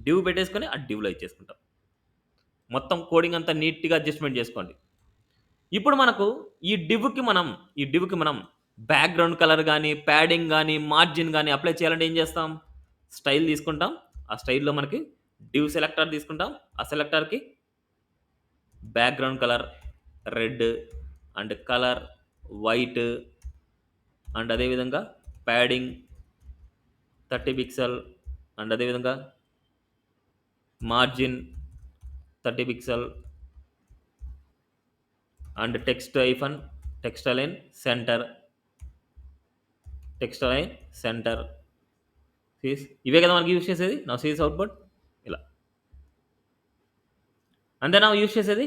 డివ్ పెట్టేసుకొని ఆ డివ్లో ఇచ్చేసుకుంటాం. మొత్తం కోడింగ్ అంతా నీట్గా అడ్జస్ట్మెంట్ చేసుకోండి. ఇప్పుడు మనకు ఈ డివ్కి మనం బ్యాక్గ్రౌండ్ కలర్ కానీ, ప్యాడింగ్ కానీ, మార్జిన్ కానీ అప్లై చేయాలంటే ఏం చేస్తాం? స్టైల్ తీసుకుంటాం. ఆ స్టైల్లో మనకి డివ్ సెలెక్టర్ తీసుకుంటాం. ఆ సెలెక్టర్కి background colour red and colour white and అదేవిధంగా ప్యాడింగ్ 30 పిక్సెల్ అండ్ అదేవిధంగా margin 30 pixel and text align centre ఇవే కదా మనకి యూజ్ చేసేది. నా సీస్ అవుట్పుట్ ఇలా అంతేనా యూజ్ చేసేది.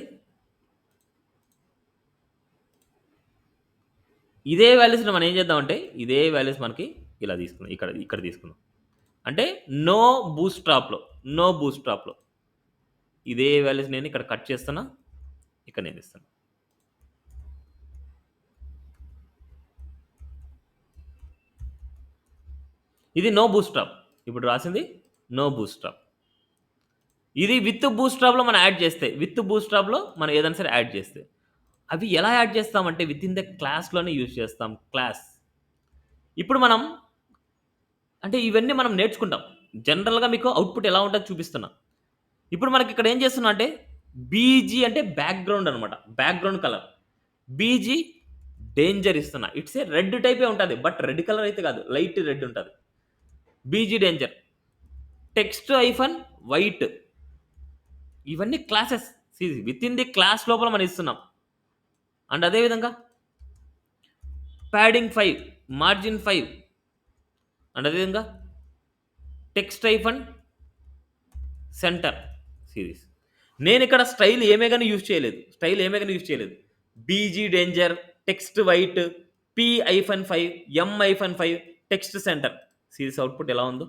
ఇదే వాల్యూస్ని మనం ఏం చేద్దామంటే ఇదే వాల్యూస్ మనకి ఇలా తీసుకున్నాం, ఇక్కడ తీసుకున్నాం. అంటే నో బూస్ట్రాప్లో ఇదే వాల్యూస్ నేను ఇక్కడ కట్ చేస్తున్నా, ఇక్కడ నేను ఇస్తాను. ఇది నో బూస్ట్రాప్. ఇప్పుడు రాసింది నో బూస్ట్రాప్. ఇది విత్ బూస్ట్రాప్లో మనం యాడ్ చేస్తే, విత్ బూస్ట్రాప్లో మనం ఏదైనా సరే యాడ్ చేస్తే, అవి ఎలా యాడ్ చేస్తామంటే విత్ ఇన్ ద క్లాస్లోనే యూజ్ చేస్తాం. క్లాస్. ఇప్పుడు మనం అంటే ఇవన్నీ మనం నేర్చుకుంటాం. జనరల్గా మీకు అవుట్పుట్ ఎలా ఉంటుందో చూపిస్తున్నా. ఇప్పుడు మనకి ఇక్కడ ఏం చేస్తున్నా అంటే బీజీ అంటే బ్యాక్గ్రౌండ్ అనమాట. Background colour. బీజీ డేంజర్ ఇస్తున్నా. ఇట్స్ ఏ రెడ్ టైపే ఉంటుంది, బట్ రెడ్ కలర్ అయితే కాదు, లైట్ రెడ్ ఉంటుంది. BG danger. Text hyphen white. ఇవన్నీ classes. With in the class లోపల మనం ఇస్తున్నాం. అండ్ అదేవిధంగా ప్యాడింగ్ 5, మార్జిన్ 5. అండ్ అదేవిధంగా టెక్స్ట్ ఐఫన్ సెంటర్ సిరీస్. నేను ఇక్కడ స్టైల్ ఏమే కానీ యూజ్ చేయలేదు. BG danger, text white, P hyphen 5, M hyphen 5, text centre series. Output ఎలా ఉందో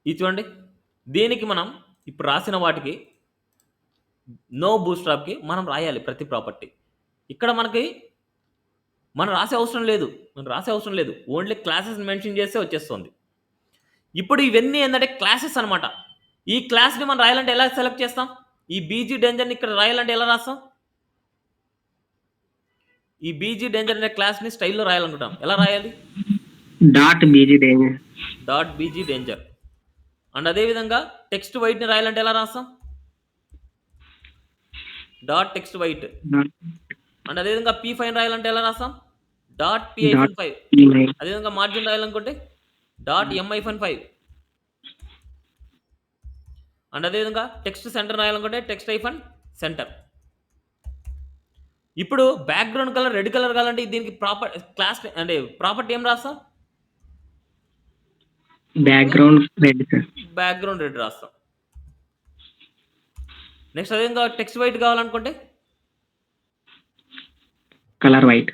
ఇది చూడండి. దీనికి మనం ఇప్పుడు రాసిన వాటికి నో బూస్ట్రాప్కి మనం రాయాలి ప్రతి ప్రాపర్టీ. ఇక్కడ మనం రాసే అవసరం లేదు. ఓన్లీ క్లాసెస్ మెన్షన్ చేస్తే వచ్చేస్తుంది. ఇప్పుడు ఇవన్నీ ఏంటంటే క్లాసెస్ అనమాట. ఈ క్లాస్ని మనం రాయాలంటే ఎలా సెలెక్ట్ చేస్తాం? ఈ బీజీ డేంజర్ని ఇక్కడ రాయాలంటే ఎలా రాస్తాం? ఈ బీజీ డేంజర్ అనే క్లాస్ని స్టైల్లో రాయాలనుకుంటాం. ఎలా రాయాలి? Dot BG danger. Dot BG danger. And అదేవిధంగా టెక్స్ట్ వైట్ని రాయాలంటే ఎలా రాస్తాం? Dot text white. అండ్ అదేవిధంగా పీ5 రాయాలంటే ఎలా రాస్తాం? Dot P hyphen 5. అదేవిధంగా మార్జిన్ రాయాలనుకుంటే డాట్ ఎం ఐఫన్ 5. అండ్ అదేవిధంగా టెక్స్ట్ సెంటర్ రాయాలనుకుంటే టెక్స్ట్ ఐఫన్ సెంటర్. ఇప్పుడు బ్యాక్గ్రౌండ్ కలర్ రెడ్ కలర్ కావాలంటే దీనికి ప్రాపర్టీ ఏం రాస్తాం? Background red sir. Background red రాస్తాం. నెక్స్ట్ అదేవిధంగా టెక్స్ట్ వైట్ కావాలనుకుంటే కలర్ వైట్.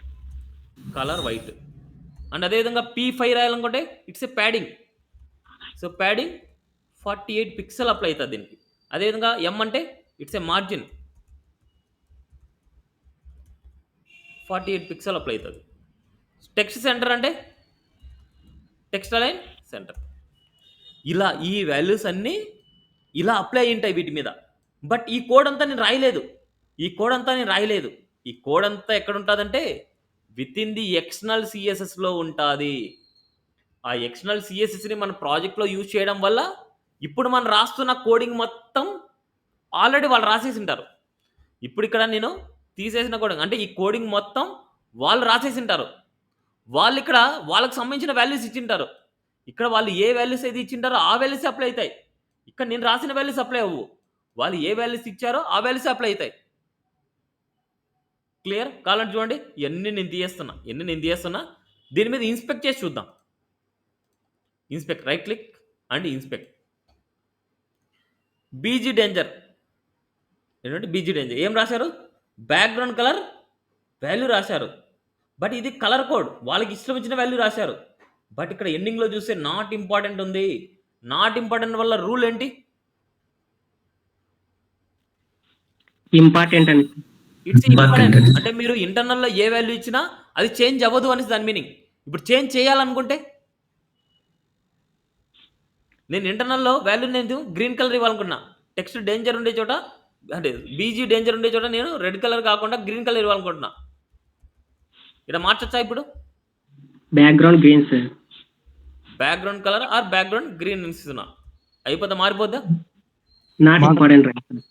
అండ్ అదేవిధంగా పీ5 రాయాలనుకుంటే it's a padding. So padding 48 pixel apply అవుతుంది దీనికి. అదేవిధంగా ఎం అంటే it's a margin 48 pixel apply అవుతుంది. టెక్స్ట్ సెంటర్ అంటే టెక్స్ట్ అలైన్ సెంటర్. ఇలా ఈ వాల్యూస్ అన్నీ ఇలా అప్లై అయి ఉంటాయి వీటి మీద. బట్ ఈ కోడ్ అంతా నేను రాయలేదు. ఈ కోడ్ అంతా ఎక్కడ ఉంటుందంటే విత్ ఇన్ ది ఎక్స్టర్నల్ సిఎస్ఎస్లో ఉంటుంది. ఆ ఎక్స్టర్నల్ సిఎస్ఎస్ని మన ప్రాజెక్ట్లో యూజ్ చేయడం వల్ల ఇప్పుడు మనం రాస్తున్న కోడింగ్ మొత్తం ఆల్రెడీ వాళ్ళు రాసేసి ఉంటారు. ఇప్పుడు ఇక్కడ నేను తీసేసిన కోడింగ్ అంటే ఈ కోడింగ్ మొత్తం వాళ్ళు రాసేసి ఉంటారు. వాళ్ళు ఇక్కడ వాళ్ళకి సంబంధించిన వాల్యూస్ ఇచ్చింటారు. ఇక్కడ వాళ్ళు ఏ వాల్యూస్ అయితే ఇచ్చింటారో ఆ వాల్యూస్ అప్లై అవుతాయి. ఇక్కడ నేను రాసిన వాల్యూస్ అప్లై అవ్వు. వాళ్ళు ఏ వాల్యూస్ ఇచ్చారో ఆ వాల్యూస్ అప్లై అవుతాయి. క్లియర్? కావాలంటే చూడండి, ఎన్ని నేను తీయేస్తున్నా. దీని మీద ఇన్స్పెక్ట్ చేసి చూద్దాం. Inspect, right click and inspect. BG danger ఏంటంటే బీజీ డేంజర్ ఏం రాశారు? బ్యాక్గ్రౌండ్ కలర్ వాల్యూ రాశారు. బట్ ఇది కలర్ కోడ్, వాళ్ళకి ఇష్టం వచ్చిన వాల్యూ రాశారు. బట్ ఇక్కడ ఎండింగ్లో చూస్తే నాట్ ఇంపార్టెంట్ ఉంది. నాట్ ఇంపార్టెంట్ వల్ల రూల్ ఏంటి? ఇంపార్టెంట్ అని. ఇట్స్ ఇంపార్టెంట్ అంటే మీరు ఇంటర్నల్లో ఏ వాల్యూ ఇచ్చినా అది చేంజ్ అవ్వదు అనేసి దాని మీనింగ్. ఇప్పుడు చేంజ్ చేయాలనుకుంటే నేను ఇంటర్నల్లో వాల్యూ నేను గ్రీన్ కలర్ ఇవ్వాలనుకున్నా. టెక్స్ట్ డేంజర్ ఉండే చోట అంటే బీజీ డేంజర్ ఉండే చోట నేను రెడ్ కలర్ కాకుండా గ్రీన్ కలర్ ఇవ్వాలనుకుంటున్నా. ఇక్కడ మార్చొచ్చా? ఇప్పుడు background green sir. Background colour or background green ఇస్తున్నా. అయిపోద్దా? మారిపోద్దా? నాట్ ఇంపార్టెంట్ రాయాలి.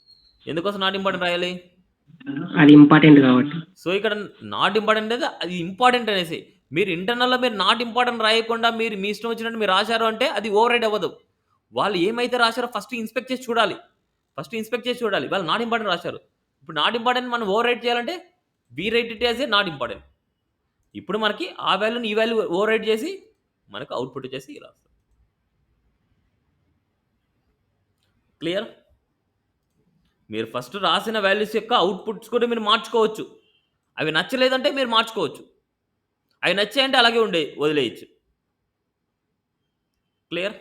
ఎందుకోసం నాట్ ఇంపార్టెంట్ రాయాలి? అది ఇంపార్టెంట్ కాబట్టి. సో ఇక్కడ నాట్ ఇంపార్టెంట్ అనేది అది ఇంపార్టెంట్ అనేసి మీరు ఇంటర్నల్లో మీరు నాట్ ఇంపార్టెంట్ రాయకుండా మీరు మీ ఇష్టం వచ్చినట్టు మీరు రాశారు అంటే అది ఓవర్ రైడ్ అవ్వదు. వాళ్ళు ఏమైతే రాశారో ఫస్ట్ ఇన్స్పెక్ట్ చేసి చూడాలి. వాళ్ళు నాట్ ఇంపార్టెంట్ రాశారు. ఇప్పుడు నాట్ ఇంపార్టెంట్ మనం ఓవర్ రైడ్ చేయాలంటే be write it as a not important. ఇప్పుడు మనకి ఆ వాల్యూని ఈ వాల్యూ ఓవర్ రైడ్ చేసి మనకు అవుట్పుట్ చేసి ఇలా వస్తుంది. క్లియర్? మీరు ఫస్ట్ రాసిన వాల్యూస్ యొక్క అవుట్పుట్స్ కూడా మీరు మార్చుకోవచ్చు. అవి నచ్చలేదంటే మీరు మార్చుకోవచ్చు. అవి నచ్చాయంటే అలాగే వదిలేయచ్చు. క్లియరా?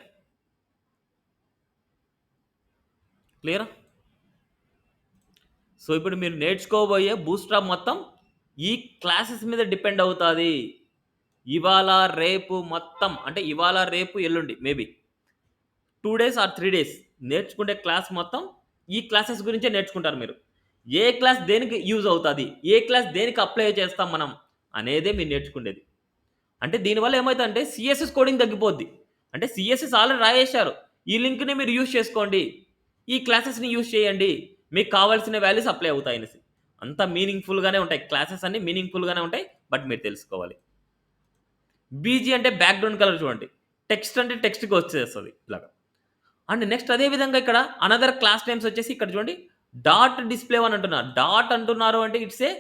సో ఇప్పుడు మీరు నేర్చుకోబోయే బూస్ట్రాప్ మొత్తం ఈ క్లాసెస్ మీద డిపెండ్ అవుతుంది. ఇవాళ రేపు మొత్తం అంటే ఇవాళ రేపు ఎల్లుండి మేబీ 2 డేస్ ఆర్ 3 డేస్ నేర్చుకునే క్లాస్ మొత్తం ఈ క్లాసెస్ గురించే నేర్చుకుంటారు మీరు. ఏ క్లాస్ దేనికి యూజ్ అవుతది? ఏ క్లాస్ దేనికి అప్లై చేస్తాం మనం అనేదే మీరు నేర్చుకునేది. అంటే దీనివల్ల ఏమైతదంటే సీఎస్ఎస్ కోడింగ్ తగ్గిపోద్ది. అంటే సీఎస్ఎస్ ఆల్రెడీ రాయేశారు. ఈ లింక్‌ని మీరు యూజ్ చేసుకోండి. ఈ క్లాసెస్‌ని యూజ్ చేయండి. మీకు కావాల్సిన వాల్యూస్ అప్లై అవుతాయనేసి. అంత మీనింగ్‌ఫుల్‌గానే ఉంటాయి. క్లాసెస్ అన్నీ మీనింగ్‌ఫుల్‌గానే ఉంటాయి. బట్ మీరు తెలుసుకోవాలి. బీజీ అంటే బ్యాక్‌గ్రౌండ్ కలర్ చూడండి. టెక్స్ట్ అంటే టెక్స్ట్‌కి వచ్చేస్తది ఇలాగా. అండ్ నెక్స్ట్ అదే విధంగా ఇక్కడ అనదర్ క్లాస్ నేమ్స్ వచ్చేసి ఇక్కడ చూడండి డాట్ డిస్‌ప్లే 1 అంటున్నారు. డాట్ అంటున్నారు అంటే ఇట్స్ ఏ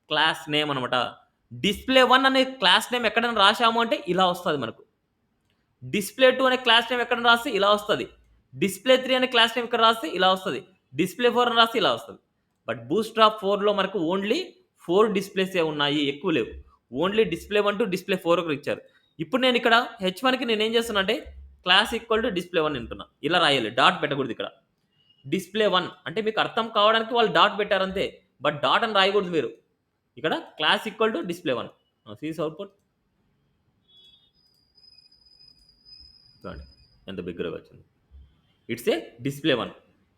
క్లాస్ నేమ్ అనమాట. డిస్‌ప్లే 1 అనే క్లాస్ నేమ్ ఎక్కడైనా రాసాము అంటే ఇలా వస్తది మనకు. డిస్‌ప్లే 2 అనే క్లాస్ నేమ్ ఎక్కడైనా రాస్తే ఇలా వస్తది. డిస్‌ప్లే 3 అనే క్లాస్ నేమ్ ఇక్కడ రాస్తే ఇలా వస్తది. డిస్‌ప్లే 4 అని రాస్తే ఇలా వస్తది. బట్ బూట్‌స్ట్రాప్ 4లో మనకు ఓన్లీ 4 డిస్‌ప్లేసే ఉన్నాయి. ఎక్కువ లేవు. ఓన్లీ డిస్‌ప్లే 1 టు డిస్‌ప్లే 4 ఒకటి ఇచ్చారు. ఇప్పుడు నేను ఇక్కడ హెచ్1కి నేనేం చేస్తున్నా అంటే క్లాస్ ఈక్వల్ టు డిస్‌ప్లే 1 అంటున్నా. ఇలా రాయాలి. డాట్ పెట్టకూడదు ఇక్కడ. డిస్‌ప్లే 1 అంటే మీకు అర్థం కావడానికి వాళ్ళు డాట్ పెట్టారు అంతే. బట్ డాట్ అని రాయకూడదు మీరు. ఇక్కడ class equal to display 1. Sees output. చూడండి ఎంత బిగ్‌గా వచ్చింది. It's a display 1.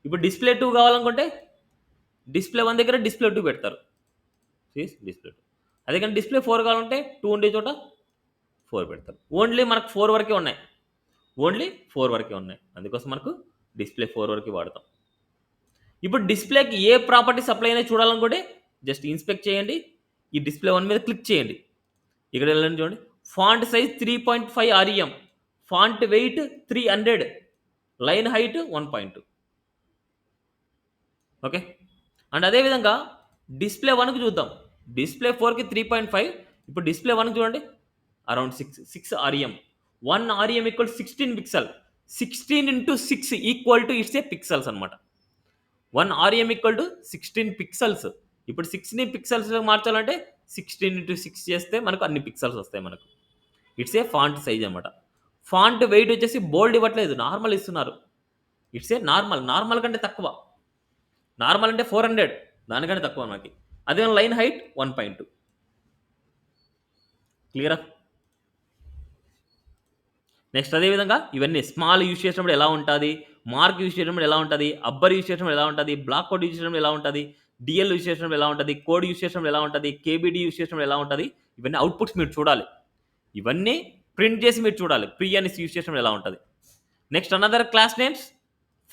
ఇప్పుడు డిస్‌ప్లే 2 కావాలనుకుంటే డిస్‌ప్లే 1 దగ్గర డిస్‌ప్లే 2 పెడతారు. Sees display 2. అదే కానీ డిస్‌ప్లే 4 కావాలంటే 2 ఉండే చోట 4 పెడతారు. ఓన్లీ మనకు 4 వరకే ఉన్నాయి. ఓన్లీ 4 వరకే ఉన్నాయి. అందుకోసం మనకు డిస్‌ప్లే 4 వరకే వాడతాం. ఇప్పుడు డిస్‌ప్లేకి ఏ ప్రాపర్టీస్ అప్లై అయినాయి చూడాలనుకుంటే జస్ట్ ఇన్స్పెక్ట్ చేయండి. ఈ డిస్‌ప్లే 1 మీద క్లిక్ చేయండి. ఇక్కడ వెళ్ళండి చూడండి. Font size 3.5 REM. Font wait 300. Line height 1.2. Okay. And అదే విధంగా డిస్‌ప్లే 1కి చూద్దాం. డిస్‌ప్లే 4కి 3.5. ఇప్పుడు డిస్‌ప్లే 1కి చూడండి. Around 6 REM. 1 REM equal 16 pixel. 16 into 6 equal to it's a pixels అనమాట. 1 REM ఈక్వల్ టు 16 పిక్సెల్స్. ఇప్పుడు 6ని పిక్సెల్స్‌లో మార్చాలంటే 16 ఇంటూ 6 చేస్తే మనకు అన్ని పిక్సెల్స్ వస్తాయి మనకు. ఇట్స్ ఏ ఫాంట్ సైజ్ అనమాట. ఫాంట్ వెయిట్ వచ్చేసి బోల్డ్ ఇవ్వట్లేదు. నార్మల్ ఇస్తున్నారు. It's a normal. నార్మల్ కంటే తక్కువ. నార్మల్ అంటే 400. దానికంటే తక్కువ మనకి. అదే లైన్ హైట్ 1.2. క్లియరా? నెక్స్ట్ అదే విధంగా ఇవన్నీ స్మాల్ యూజ్ చేసినప్పుడు ఎలా ఉంటుంది, మార్క్ యూజ్ చేసినప్పుడు ఎలా ఉంటుంది, అబ్బర్ యూజ్ చేసినప్పుడు ఎలా ఉంటుంది, బ్లాక్ కోడ్ యూజ్ చేసినప్పుడు ఎలా ఉంటుంది, డిఎల్ యూజ్ చేసినప్పుడు ఎలా ఉంటుంది, కోడ్ యూజ్ చేసినప్పుడు ఎలా ఉంటుంది, కేబిడి యూజ్ చేసినప్పుడు ఎలా ఉంటుంది, ఇవన్నీ అవుట్పుట్స్ మీరు చూడాలి. ఇవన్నీ ప్రింట్ చేసి మీరు చూడాలి. ప్రీ అనేసి యూజ్ చేసినప్పుడు ఎలా ఉంటుంది. Next another class names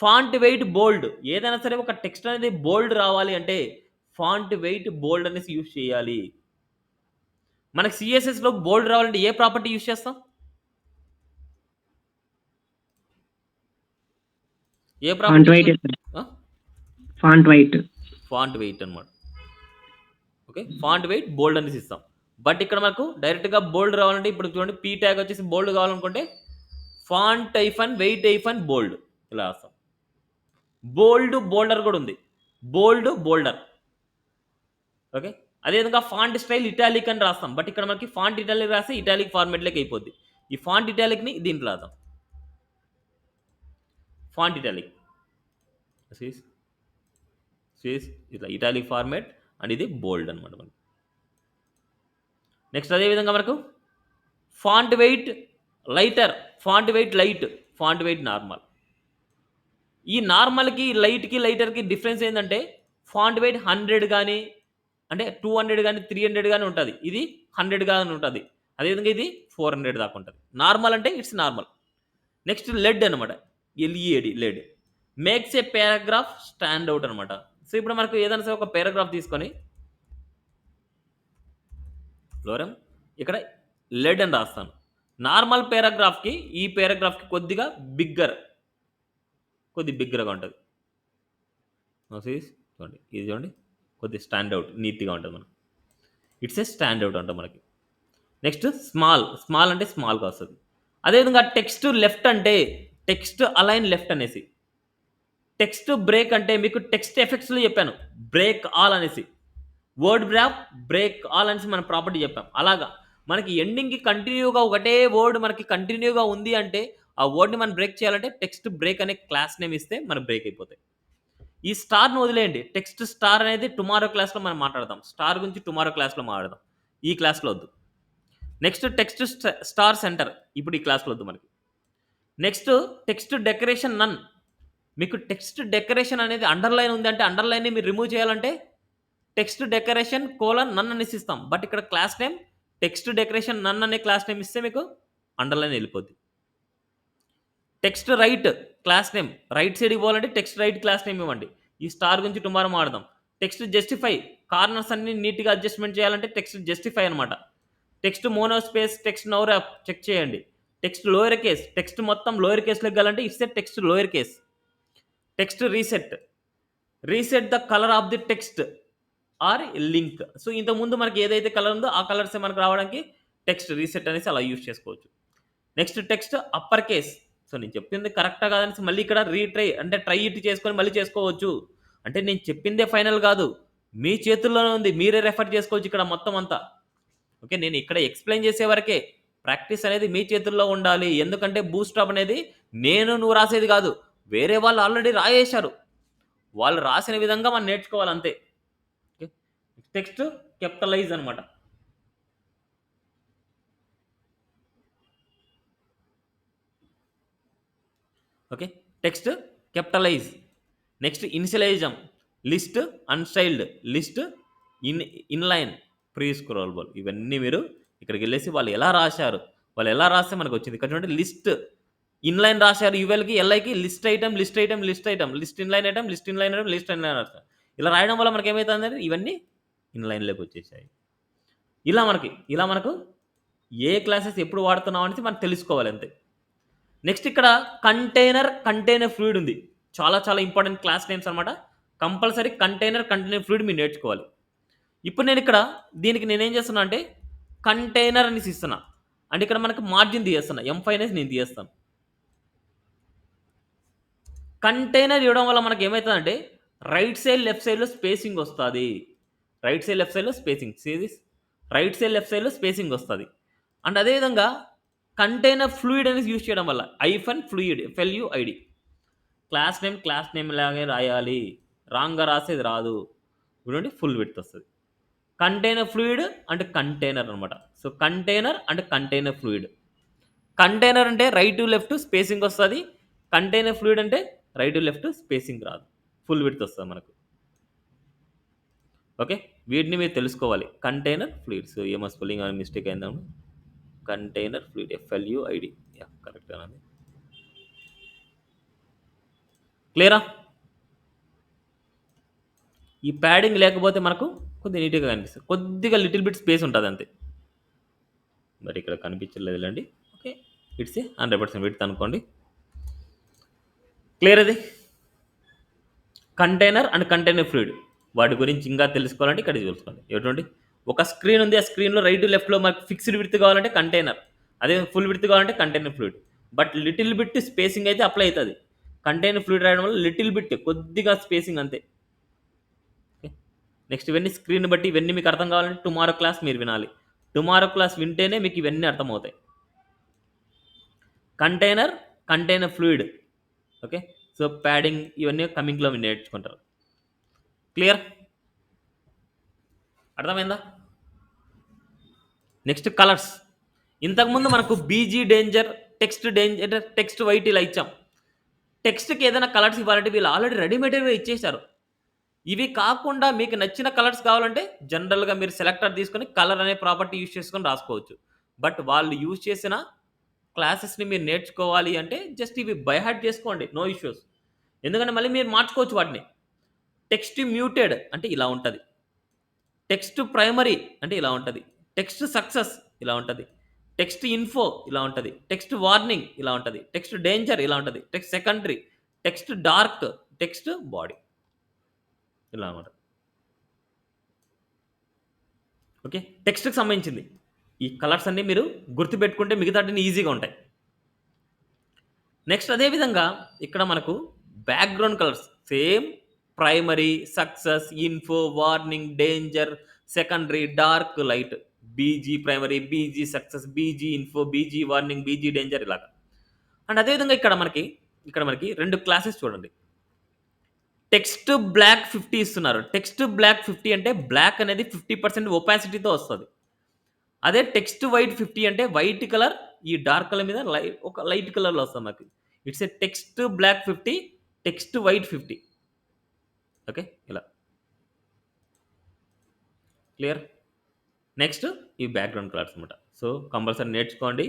font weight bold. ఏదైనా సరే ఒక టెక్స్ట్ అనేది బోల్డ్ రావాలి అంటే ఫాంట్ వెయిట్ బోల్డ్ అనేసి యూజ్ చేయాలి. మనకి సిఎస్ఎస్లో బోల్డ్ రావాలంటే ఏ ప్రాపర్టీ యూజ్ చేస్తాం? ఏ font property? Weight font weight font weight అనమాట. ఓకే. ఫాంట్ వెయిట్ బోల్డ్ అనేసి ఇస్తాం. బట్ ఇక్కడ మనకు డైరెక్ట్గా బోల్డ్ రావాలంటే ఇప్పుడు చూడండి పీ ట్యాగ్ వచ్చేసి బోల్డ్ కావాలనుకుంటే ఫాంట్ ఐఫన్ వెయిట్ ఐఫన్ బోల్డ్ ఇలా రాస్తాం. బోల్డ్ బోల్డర్ కూడా ఉంది. బోల్డ్ బోల్డర్. ఓకే. అదేవిధంగా ఫాంట్ స్టైల్ ఇటాలిక్ అని రాస్తాం. బట్ ఇక్కడ మనకి ఫాంట్ ఇటాలిక్ రాస్తే ఇటాలిక్ ఫార్మేట్లోకి అయిపోద్ది. ఈ ఫాంట్ ఇటాలిక్ని దీంట్లో రాద్దాం. ఫాంట్ ఇటాలిక్ ఇట్లా ఇటాలిక్ ఫార్మేట్ అండ్ ఇది బోల్డ్ అనమాట మనకి. నెక్స్ట్ అదేవిధంగా మనకు font wait lighter, font weight light, font wait normal. ఈ నార్మల్కి లైట్కి లైటర్కి డిఫరెన్స్ ఏంటంటే ఫాంట్ వెయిట్ 100 కానీ అంటే 200 కానీ 300 కానీ ఉంటుంది. ఇది 100 కానీ ఉంటుంది. అదేవిధంగా ఇది 400 దాకా ఉంటుంది. నార్మల్ అంటే ఇట్స్ నార్మల్. నెక్స్ట్ లెడ్ అనమాట. LED lead makes a paragraph stand out అనమాట. సో ఇప్పుడు మనకు ఏదైనా సరే ఒక పారాగ్రాఫ్ తీసుకొని లోరం ఇక్కడ లెడ్ అని రాస్తాను. నార్మల్ పారాగ్రాఫ్కి ఈ పారాగ్రాఫ్కి కొద్దిగా బిగ్గరగా ఉంటుంది. చూడండి ఇది చూడండి కొద్దిగా స్టాండ్ అవుట్ నీట్గా ఉంటుంది మనకు. ఇట్స్ ఏ స్టాండ్ అవుట్ అంటాం మనకి. నెక్స్ట్ స్మాల్ అంటే స్మాల్గా వస్తుంది. అదేవిధంగా టెక్స్ట్ లెఫ్ట్ అంటే టెక్స్ట్ అలైన్ లెఫ్ట్ అనేసి. టెక్స్ట్ బ్రేక్ అంటే మీకు టెక్స్ట్ ఎఫెక్ట్స్లో చెప్పాను. బ్రేక్ ఆల్ అనేసి వర్డ్ బ్రేక్ ఆల్ అనేసి మన ప్రాపర్టీ చెప్పాం. అలాగా మనకి ఎండింగ్కి కంటిన్యూగా ఒకటే వర్డ్ మనకి కంటిన్యూగా ఉంది అంటే ఆ వర్డ్ని మనం బ్రేక్ చేయాలంటే టెక్స్ట్ బ్రేక్ అనే క్లాస్ నేమ్ ఇస్తే మనకు బ్రేక్ అయిపోతాయి. ఈ స్టార్ను వదిలేయండి. టెక్స్ట్ స్టార్ అనేది టుమారో క్లాస్లో మనం మాట్లాడదాం. స్టార్ గురించి టుమారో క్లాస్లో మాట్లాడదాం. ఈ క్లాస్లో వద్దు. నెక్స్ట్ టెక్స్ట్ స్టార్ సెంటర్ ఇప్పుడు ఈ క్లాస్లో వద్దు మనకి. నెక్స్ట్ టెక్స్ట్ డెకరేషన్ నన్. మీకు టెక్స్ట్ డెకరేషన్ అనేది అండర్లైన్ ఉంది అంటే అండర్లైన్ని మీరు రిమూవ్ చేయాలంటే టెక్స్ట్ డెకరేషన్ నన్ అనేసి ఇస్తాం. బట్ ఇక్కడ class name text decoration none అనే క్లాస్ నేమ్ ఇస్తే మీకు అండర్లైన్ వెళ్ళిపోద్ది. Text right class name right side ఇవ్వాలంటే టెక్స్ట్ రైట్ క్లాస్ నేమ్ ఇవ్వండి. ఈ స్టార్ గురించి టుమారో మాడదాం. టెక్స్ట్ జస్టిఫై కార్నర్స్ అన్ని నీట్గా అడ్జస్ట్మెంట్ చేయాలంటే టెక్స్ట్ జస్టిఫై అనమాట. Text mono space text nowrap check చేయండి. టెక్స్ట్ లోయర్ కేస్ టెక్స్ట్ మొత్తం లోయర్ కేస్లో ఇవ్వాలంటే ఇస్తే text lower case. Text reset the colour of the text are link. So ఇంతకుముందు మనకి ఏదైతే కలర్ ఉందో ఆ కలర్సే మనకు రావడానికి టెక్స్ట్ రీసెట్ అనేసి అలా యూజ్ చేసుకోవచ్చు. Next text upper case. So నేను చెప్పింది కరెక్టా కాదనేసి మళ్ళీ ఇక్కడ ట్రై ఇట్ చేసుకొని మళ్ళీ చేసుకోవచ్చు. అంటే నేను చెప్పిందే ఫైనల్ కాదు, మీ చేతుల్లోనే ఉంది, మీరే రెఫర్ చేసుకోవచ్చు ఇక్కడ మొత్తం అంతా. ఓకే, నేను ఇక్కడ ఎక్స్ప్లెయిన్ చేసే వరకే. ప్రాక్టీస్ అనేది మీ చేతుల్లో ఉండాలి. ఎందుకంటే బూస్ట్రాప్ అనేది నువ్వు రాసేది కాదు, వేరే వాళ్ళు ఆల్రెడీ రాయేశారు. వాళ్ళు రాసిన విధంగా మనం నేర్చుకోవాలి అంతే. ఓకే, టెక్స్ట్ క్యాపిటలైజ్ అనమాట. Okay, text capitalize. Next initialism, list unstyled, list inline, pre scrollable. ఇవన్నీ మీరు ఇక్కడికి వెళ్ళేసి వాళ్ళు ఎలా రాస్తే మనకు వచ్చింది. ఇక్కడ చూడండి, లిస్ట్ ఇన్లైన్ రాశారు యువెల్కి ఎల్ఐకి, list item list inline item list inline రాస్తారు. ఇలా రాయడం వల్ల మనకి ఏమవుతుంది, ఇవన్నీ ఇన్లైన్లోకి వచ్చేసాయి. ఇలా మనకు ఏ క్లాసెస్ ఎప్పుడు వాడుతున్నాం అనేసి మనం తెలుసుకోవాలి అంతే. నెక్స్ట్ ఇక్కడ కంటైనర్ ఫ్లూయిడ్ ఉంది. చాలా చాలా ఇంపార్టెంట్ క్లాస్ నేమ్స్ అనమాట. కంపల్సరీ కంటైనర్ ఫ్లూయిడ్ మీరు నేర్చుకోవాలి. ఇప్పుడు నేను ఇక్కడ దీనికి నేనేం చేస్తున్నా అంటే కంటైనర్ అనేసి ఇస్తున్నా. అంటే ఇక్కడ మనకు మార్జిన్ తీయేస్తున్నా, M5 అనేసి నేను తీయేస్తాను. కంటైనర్ ఇవ్వడం వల్ల మనకి ఏమవుతుందంటే రైట్ సైడ్ లెఫ్ట్ సైడ్లో స్పేసింగ్ వస్తుంది. రైట్ సైడ్ లెఫ్ట్ సైడ్లో స్పేసింగ్ వస్తుంది. అండ్ అదేవిధంగా కంటైనర్ ఫ్లూయిడ్ అనేది యూజ్ చేయడం వల్ల -ఫ్లూయిడ్ FLUID క్లాస్ నేమ్ లాగే రాయాలి. రాంగ్గా రాసేది రాదు. చూడండి, ఫుల్ విడ్త్ వస్తుంది. కంటైనర్ ఫ్లూయిడ్ అంటే కంటైనర్ అనమాట. సో కంటైనర్ అంటే కంటైనర్ ఫ్లూయిడ్. కంటైనర్ అంటే రైట్ టు లెఫ్ట్ స్పేసింగ్ వస్తుంది. కంటైనర్ ఫ్లూయిడ్ అంటే రైట్ టు లెఫ్ట్ స్పేసింగ్ రాదు, ఫుల్ విడ్త్ వస్తుంది మనకు. ఓకే, వీటిని మీరు తెలుసుకోవాలి. Container fluid. సో ఏమో స్పెల్లింగ్ అని మిస్టేక్ అయిందా? కంటైనర్ ఫ్లూయిడ్ FLUID కరెక్ట్ అండి. క్లియరా? ఈ ప్యాడింగ్ లేకపోతే మనకు కొద్దిగా నీట్గా కనిపిస్తుంది, కొద్దిగా లిటిల్ బిట్ స్పేస్ ఉంటుంది అంతే. బట్ ఇక్కడ కనిపించలేదులేండి. ఓకే, ఇట్స్ 100% విడ్త్ అనుకోండి. క్లియర్ అది. కంటైనర్ అండ్ కంటైనర్ ఫ్లూయిడ్ వాటి గురించి ఇంకా తెలుసుకోవాలంటే ఇక్కడ చూసుకోండి. ఏంటండి, ఒక స్క్రీన్ ఉంది, ఆ స్క్రీన్లో రైట్ లెఫ్ట్లో మనకు ఫిక్స్డ్ విడ్త్ కావాలంటే కంటైనర్, అదే ఫుల్ విడ్త్ కావాలంటే container fluid. But little bit spacing అయితే అప్లై అవుతుంది. కంటైనర్ ఫ్లూయిడ్ రాయడం వల్ల లిటిల్ బిట్ కొద్దిగా స్పేసింగ్ అంతే. నెక్స్ట్ ఇవన్నీ స్క్రీన్ బట్టి ఇవన్నీ మీకు అర్థం కావాలంటే టుమారో క్లాస్ మీరు వినాలి. టుమారో క్లాస్ వింటేనే మీకు ఇవన్నీ అర్థమవుతాయి. Container fluid. Okay, so padding ఇవన్నీ కమింగ్లో మీరు నేర్చుకుంటారు. క్లియర్? అర్థమైందా? Next colours. ఇంతకుముందు మనకు BG డేంజర్, టెక్స్ట్ వైట్ ఇలా ఇచ్చాం. టెక్స్ట్కి ఏదైనా కలర్స్ ఇవ్వాలంటే వీళ్ళు ఆల్రెడీ రెడీమేడ్గా ఇచ్చేశారు. ఇవి కాకుండా మీకు నచ్చిన కలర్స్ కావాలంటే జనరల్గా మీరు సెలెక్టర్ తీసుకొని కలర్ అనే ప్రాపర్టీ యూజ్ చేసుకొని రాసుకోవచ్చు. బట్ వాళ్ళు యూజ్ చేసిన క్లాసెస్ని మీరు నేర్చుకోవాలి అంటే జస్ట్ ఇవి బై హార్ట్ చేసుకోండి, నో ఇష్యూస్. ఎందుకంటే మళ్ళీ మీరు మార్చుకోవచ్చు వాటిని. టెక్స్ట్ మ్యూటెడ్ అంటే ఇలా ఉంటుంది, టెక్స్ట్ ప్రైమరీ అంటే ఇలా ఉంటుంది, టెక్స్ట్ సక్సెస్ ఇలా ఉంటుంది, టెక్స్ట్ ఇన్ఫో ఇలా ఉంటుంది, టెక్స్ట్ వార్నింగ్ ఇలా ఉంటుంది, టెక్స్ట్ డేంజర్ ఇలా ఉంటుంది, text secondary, text dark, text body ఇలా అనమాట. ఓకే, టెక్స్ట్కి సంబంధించింది ఈ కలర్స్ అన్నీ మీరు గుర్తుపెట్టుకుంటే మిగతాటిని ఈజీగా ఉంటాయి. నెక్స్ట్ అదేవిధంగా ఇక్కడ మనకు background colours same primary, success, info, warning, danger, secondary, dark, light, BG primary, BG success, BG info, BG warning, BG danger ఇలాగా. అండ్ అదేవిధంగా ఇక్కడ మనకి 2 క్లాసెస్ చూడండి. టెక్స్ట్ బ్లాక్ 50 ఇస్తున్నారు. టెక్స్ట్ బ్లాక్ 50 అంటే బ్లాక్ అనేది 50% ఒపాసిటీతో వస్తుంది. అదే టెక్స్ట్ వైట్ 50 అంటే వైట్ కలర్ ఈ డార్క్ కలర్ మీద ఒక లైట్ కలర్‌లో వస్తది మనకి. It's a text black 50, text white 50. Okay. ఇలా. క్లియర్? నెక్స్ట్ ఈ బ్యాక్‌గ్రౌండ్ కలర్స్ అన్నమాట. సో, కంపల్సరీ నేర్చుకోండి.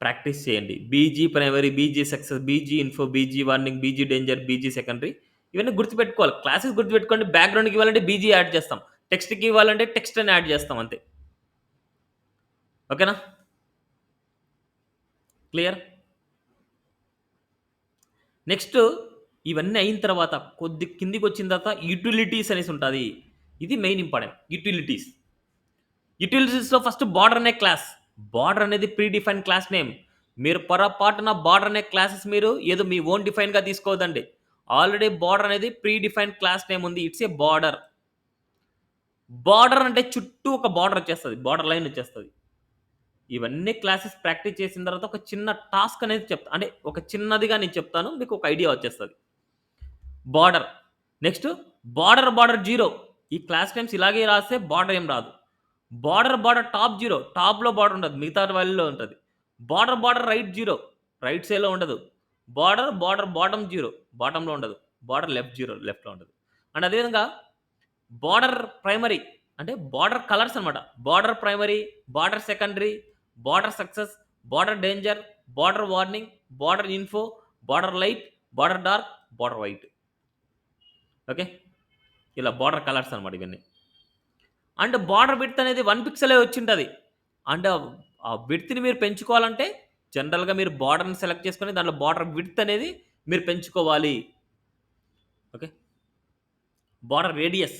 ప్రాక్టీస్ చేయండి. BG primary, BG success, BG info, BG warning, BG danger, BG secondary ఇవన్నీ గుర్తుపెట్టుకోవాలి. క్లాసెస్ గుర్తుపెట్టుకోండి. బ్యాక్‌గ్రౌండ్‌కి ఇవ్వాలంటే బీజీ యాడ్ చేస్తాం. టెక్స్ట్‌కి ఇవ్వాలంటే టెక్స్ట్ అని యాడ్ చేస్తాం అంతే. ఓకేనా? క్లియర్? నెక్స్ట్ ఇవన్నీ అయిన తర్వాత కొద్ది కిందికొచ్చిన తర్వాత యుటిలిటీస్ అనేసి ఉంటది. ఇది మెయిన్ ఇంపార్టెంట్. యుటిలిటీస్. యుటిలిటీస్‌లో ఫస్ట్ బార్డర్ అనే క్లాస్. బార్డర్ అనేది ప్రీ డిఫైన్డ్ క్లాస్ నేమ్. మీరు పొరపాటున బార్డర్ అనే క్లాసెస్ మీరు ఏదో మీ ఓన్ డిఫైన్‌గా తీసుకోవద్దండి. ఆల్రెడీ బార్డర్ అనేది ప్రీ డిఫైన్డ్ క్లాస్ నేమ్ ఉంది. It's a border. బార్డర్ అంటే చుట్టూ ఒక బార్డర్ వచ్చేస్తది. బార్డర్ లైన్ వచ్చేస్తది. ఇవన్నీ క్లాసెస్ ప్రాక్టీస్ చేసిన తర్వాత ఒక చిన్న టాస్క్ అనేది చెప్తా. అంటే ఒక చిన్నదిగా నేను చెప్తాను. మీకు ఒక ఐడియా వచ్చేస్తది. బార్డర్. Next border 0. ఈ క్లాస్ నేమ్స్ ఇలాగే రాస్తే బార్డర్ ఏం రాదు. Border top 0. టాప్‌లో బార్డర్ ఉండదు. మిగతా వాటిలో ఉంటది. Border right 0. రైట్ సైడ్‌లో ఉండదు. Border bottom 0. బాటమ్‌లో ఉండదు. Border left 0. లెఫ్ట్‌లో ఉండదు. అండ్ అదే విధంగా బార్డర్ ప్రైమరీ అంటే బార్డర్ కలర్స్ అన్నమాట. Border primary, border secondary, border success, border danger, border warning, border info, border light, border dark, border white. Okay. ఇలా బార్డర్ కలర్స్ అన్నమాట ఇవన్నీ. అండ్ బార్డర్ విడ్త్ అనేది 1 పిక్సెలే వచ్చుంటది. అండ్ ఆ విడ్త్‌ని మీరు పెంచుకోవాలంటే జనరల్‌గా మీరు బార్డర్‌ని సెలెక్ట్ చేసుకొని దాంట్లో బార్డర్ విడ్త్ అనేది మీరు పెంచుకోవాలి. ఓకే. బార్డర్ రేడియస్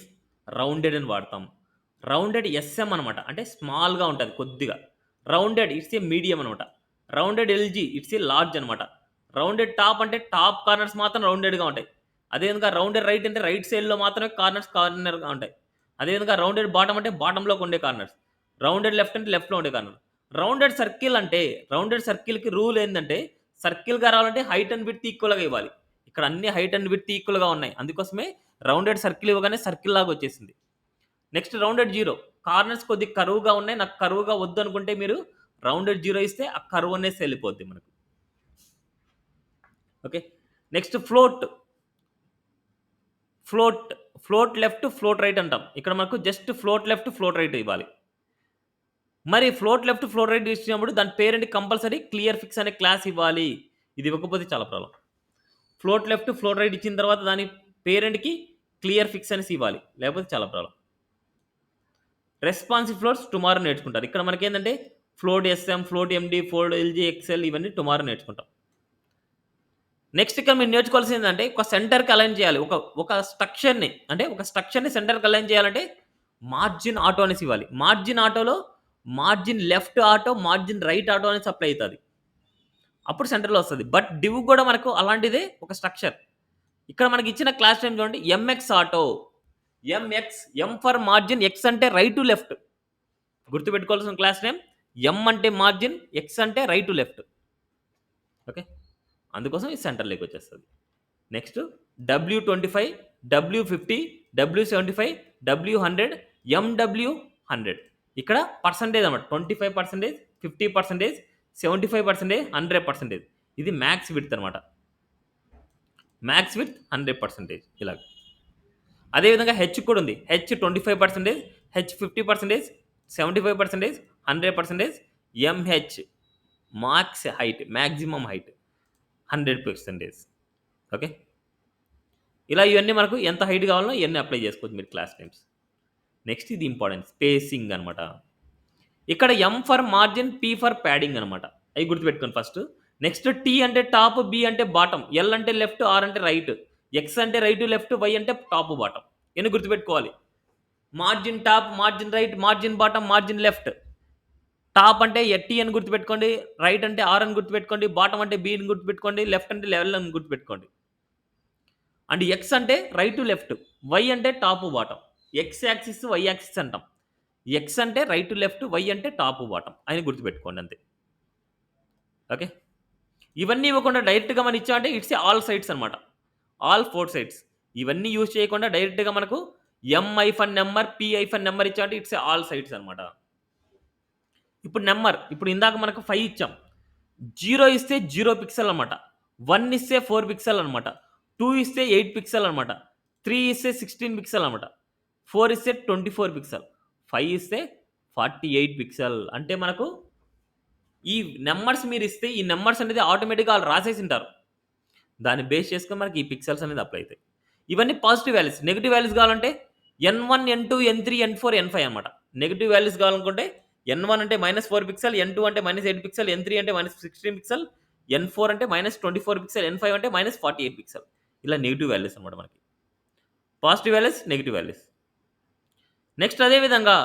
రౌండెడ్ అని వాడతాం. రౌండెడ్ ఎస్ఎం అనమాట. అంటే స్మాల్‌గా ఉంటది కొద్దిగా. రౌండెడ్ ఇట్స్ ఏ మీడియం అనమాట. Rounded LG it's a large అనమాట. రౌండెడ్ టాప్ అంటే టాప్ కార్నర్స్ మాత్రం రౌండెడ్‌గా ఉంటాయి. అదేవిధంగా రౌండెడ్ రైట్ అంటే రైట్ సైడ్‌లో మాత్రమే కార్నర్‌గా ఉంటాయి. అదేవిధంగా రౌండెడ్ బాటమ్ అంటే బాటమ్‌లోకి ఉండే కార్నర్స్. రౌండెడ్ లెఫ్ట్ అంటే లెఫ్ట్‌లో ఉండే కార్నర్. రౌండెడ్ సర్కిల్ అంటే రౌండెడ్ సర్కిల్‌కి రూల్ ఏందంటే సర్కిల్‌గా రావాలంటే హైట్ అండ్ విడ్త్ ఈక్వల్‌గా ఇవ్వాలి. ఇక్కడ అన్ని హైట్ అండ్ విడ్త్ ఈక్వల్‌గా ఉన్నాయి. అందుకోసమే రౌండెడ్ సర్కిల్ ఇవ్వగానే సర్కిల్ లాగా వచ్చేసింది. నెక్స్ట్ రౌండెడ్ 0 కార్నర్స్ కొద్దిగా కర్వ్‌గా ఉన్నాయి. నాకు కర్వ్‌గా వద్దనుకుంటే మీరు రౌండెడ్ 0 ఇస్తే ఆ కర్వ్ అనేసి వెళ్ళిపోద్ది మనకు. Okay. Next float left, float right అంటాం. ఇక్కడ మనకు just float left, float right ఇవ్వాలి. మరి ఫ్లోట్ లెఫ్ట్, ఫ్లోట్ రైట్ ఇచ్చినప్పుడు దాని పేరెంట్‌కి కంపల్సరీ క్లియర్ ఫిక్స్ అనే క్లాస్ ఇవ్వాలి. ఇది ఇవ్వకపోతే చాలా problem. Float left, float right ఇచ్చిన తర్వాత దాని పేరెంట్‌కి క్లియర్ ఫిక్స్ అనేసి ఇవ్వాలి. లేకపోతే చాలా ప్రాబ్లమ్. రెస్పాన్సివ్ ఫ్లోట్స్ టుమారో నేర్చుకుంటారు. ఇక్కడ మనకేందంటే float SM, float MD, float LG, XL ఇవన్నీ టుమారో నేర్చుకుంటాం. నెక్స్ట్ ఇక్కడ మీరు నేర్చుకోవాల్సింది ఏందంటే ఒక సెంటర్‌కి అలైన్ చేయాలి. ఒక స్ట్రక్చర్‌ని సెంటర్‌కి అలైన్ చేయాలంటే మార్జిన్ ఆటో అనేసి ఇవ్వాలి. మార్జిన్ ఆటోలో margin left auto, margin right auto అనేసి అప్లై అయితది. అప్పుడు సెంటర్‌లో వస్తది. బట్ డివ్ కూడా మనకు అలాంటిదే ఒక స్ట్రక్చర్. ఇక్కడ మనకి ఇచ్చిన క్లాస్ నేమ్ చూడండి MX auto. M for margin, X అంటే రైట్ టు లెఫ్ట్. గుర్తుపెట్టుకోవాల్సిన క్లాస్ నేమ్ ఎం అంటే మార్జిన్, ఎక్స్ అంటే రైట్ టు లెఫ్ట్. ఓకే. అందుకోసం ఇది సెంటర్‌లోకి వచ్చేస్తది. Next W25, W50, W75, W100, MW100 ఇక్కడ పర్సెంటేజ్ అన్నమాట. 25%, 50%, 75%, 100% ఇది మ్యాక్స్ విడ్త్ అన్నమాట. మ్యాక్స్ విడ్త్ 100% ఇలాగ. అదేవిధంగా హెచ్ కూడా ఉంది. H 25%, H 50%, 75%, 100%, MH max height, maximum height 100%. Okay. ఇలా ఇవన్నీ మనకు ఎంత హైట్ కావాలనో ఇవన్నీ అప్లై చేసుకోవచ్చు మీరు క్లాస్ నేమ్స్. నెక్స్ట్ ఇది ఇంపార్టెంట్ స్పేసింగ్ అనమాట. ఇక్కడ ఎం for margin, P for padding అనమాట. అవి గుర్తుపెట్టుకోండి ఫస్ట్. నెక్స్ట్ టీ అంటే టాప్, బి అంటే బాటమ్, ఎల్ అంటే లెఫ్ట్, ఆర్ అంటే రైట్, ఎక్స్ అంటే రైట్ లెఫ్ట్, వై అంటే టాప్ బాటమ్. ఇవన్నీ గుర్తుపెట్టుకోవాలి. Margin top, margin right, margin bottom, margin left. Top అంటే టీ అని గుర్తుపెట్టుకోండి, రైట్ అంటే ఆర్ అని గుర్తుపెట్టుకోండి, బాటమ్ అంటే బి అని గుర్తుపెట్టుకోండి, లెఫ్ట్ అంటే లెవెల్ అని గుర్తుపెట్టుకోండి. అండ్ ఎక్స్ అంటే రైట్ టు లెఫ్ట్, వై అంటే top bottom. X axis, Y axis అంటాం. ఎక్స్ అంటే రైట్ టు లెఫ్ట్, వై అంటే టాప్ బాటమ్ అని గుర్తుపెట్టుకోండి అంతే. ఓకే. ఇవన్నీ ఇవ్వకుండా డైరెక్ట్‌గా మనం ఇచ్చామంటే ఇట్స్ ఆల్ సైడ్స్ అనమాట. All 4 sides. ఇవన్నీ యూజ్ చేయకుండా డైరెక్ట్‌గా మనకు M hyphen number, P hyphen number ఇచ్చామంటే ఇట్స్ ఆల్ సైడ్స్ అనమాట. ఇప్పుడు నెంబర్ ఇప్పుడు ఇందాక మనకు 5 ఇచ్చాం. 0 ఇస్తే 0 పిక్సెల్ అనమాట. 1 ఇస్తే 4 పిక్సెల్ అనమాట. 2 ఇస్తే 8 పిక్సెల్ అనమాట. 3 ఇస్తే 16 పిక్సెల్ అనమాట. 4 ఇస్తే 24 పిక్సెల్. 5 ఇస్తే 48 పిక్సెల్. అంటే మనకు ఈ నెంబర్స్ మీరిస్తే ఈ నెంబర్స్ అనేది ఆటోమేటిక్‌గా ఆళ్ళు రాసేసింటారు. దాన్ని బేస్ చేసుకొని మనకి ఈ పిక్సెల్స్ అనేది అప్లై అయితాయి. ఇవన్నీ పాజిటివ్ వాల్యూస్. నెగెటివ్ వాల్యూస్ కావాలంటే N1, N2, N3, N4, N5 అనమాట. నెగెటివ్ వాల్యూస్ కావాలనుకుంటే N1 అంటే -4 పిక్సెల్, N2 అంటే -8 పిక్సెల్, N3 అంటే -16 పిక్సెల్, N4 అంటే -24 పిక్సెల్, N5 అంటే -48 పిక్సెల్. ఇలా నెగెటివ్ వాల్యూస్ అనమాట మనకి. Positive values, negative values. Next అదే విధంగా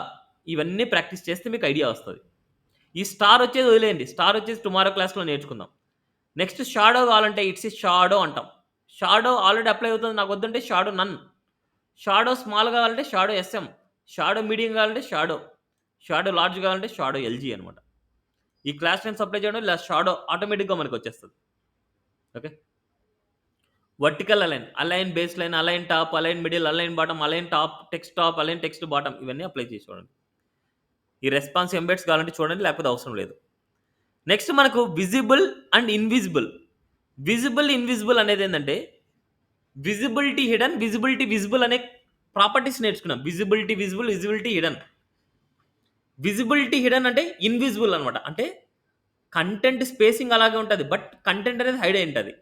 ఇవన్నీ ప్రాక్టీస్ చేస్తే మీకు ఐడియా వస్తది. ఈ స్టార్ వచ్చేది వదిలేయండి. స్టార్ వచ్చేసి టుమారో క్లాస్‌లో నేర్చుకుందాం. నెక్స్ట్ షాడో కావాలంటే ఇట్స్ ఎ షాడో అంటాం. షాడో ఆల్రెడీ అప్లై అవుతుంది. నాకు వద్దంటే షాడో నన్. షాడో స్మాల్ కావాలంటే షాడో ఎస్ఎం. షాడో మీడియం కావాలంటే షాడో. షాడో లార్జ్ కావాలంటే షాడో ఎల్జీ అనమాట. ఈ క్లాస్ నేమ్స్ అప్లై చేయడం ఇలా షాడో ఆటోమేటిక్‌గా మనకు వచ్చేస్తది. Okay. Vertical align, align base line, align top, align middle, align bottom, align top, align text bottom ఇవన్నీ అప్లై చేసి చూడండి. ఈ రెస్పాన్స్ ఎంబెడ్స్ కావాలంటే చూడండి లేకపోతే అవసరం లేదు. నెక్స్ట్ మనకు visible and invisible. Visible, invisible అనేది ఏంటంటే విజిబిలిటీ హిడెన్, విజిబిలిటీ విజిబుల్ అనే ప్రాపర్టీస్ నేర్చుకున్నాం. Visibility visible, visibility hidden. Visibility hidden అంటే ఇన్విజిబుల్ అనమాట. అంటే కంటెంట్ స్పేసింగ్ అలాగే ఉంటది. బట్ కంటెంట్ అనేది హైడ్ అయి ఉంటది.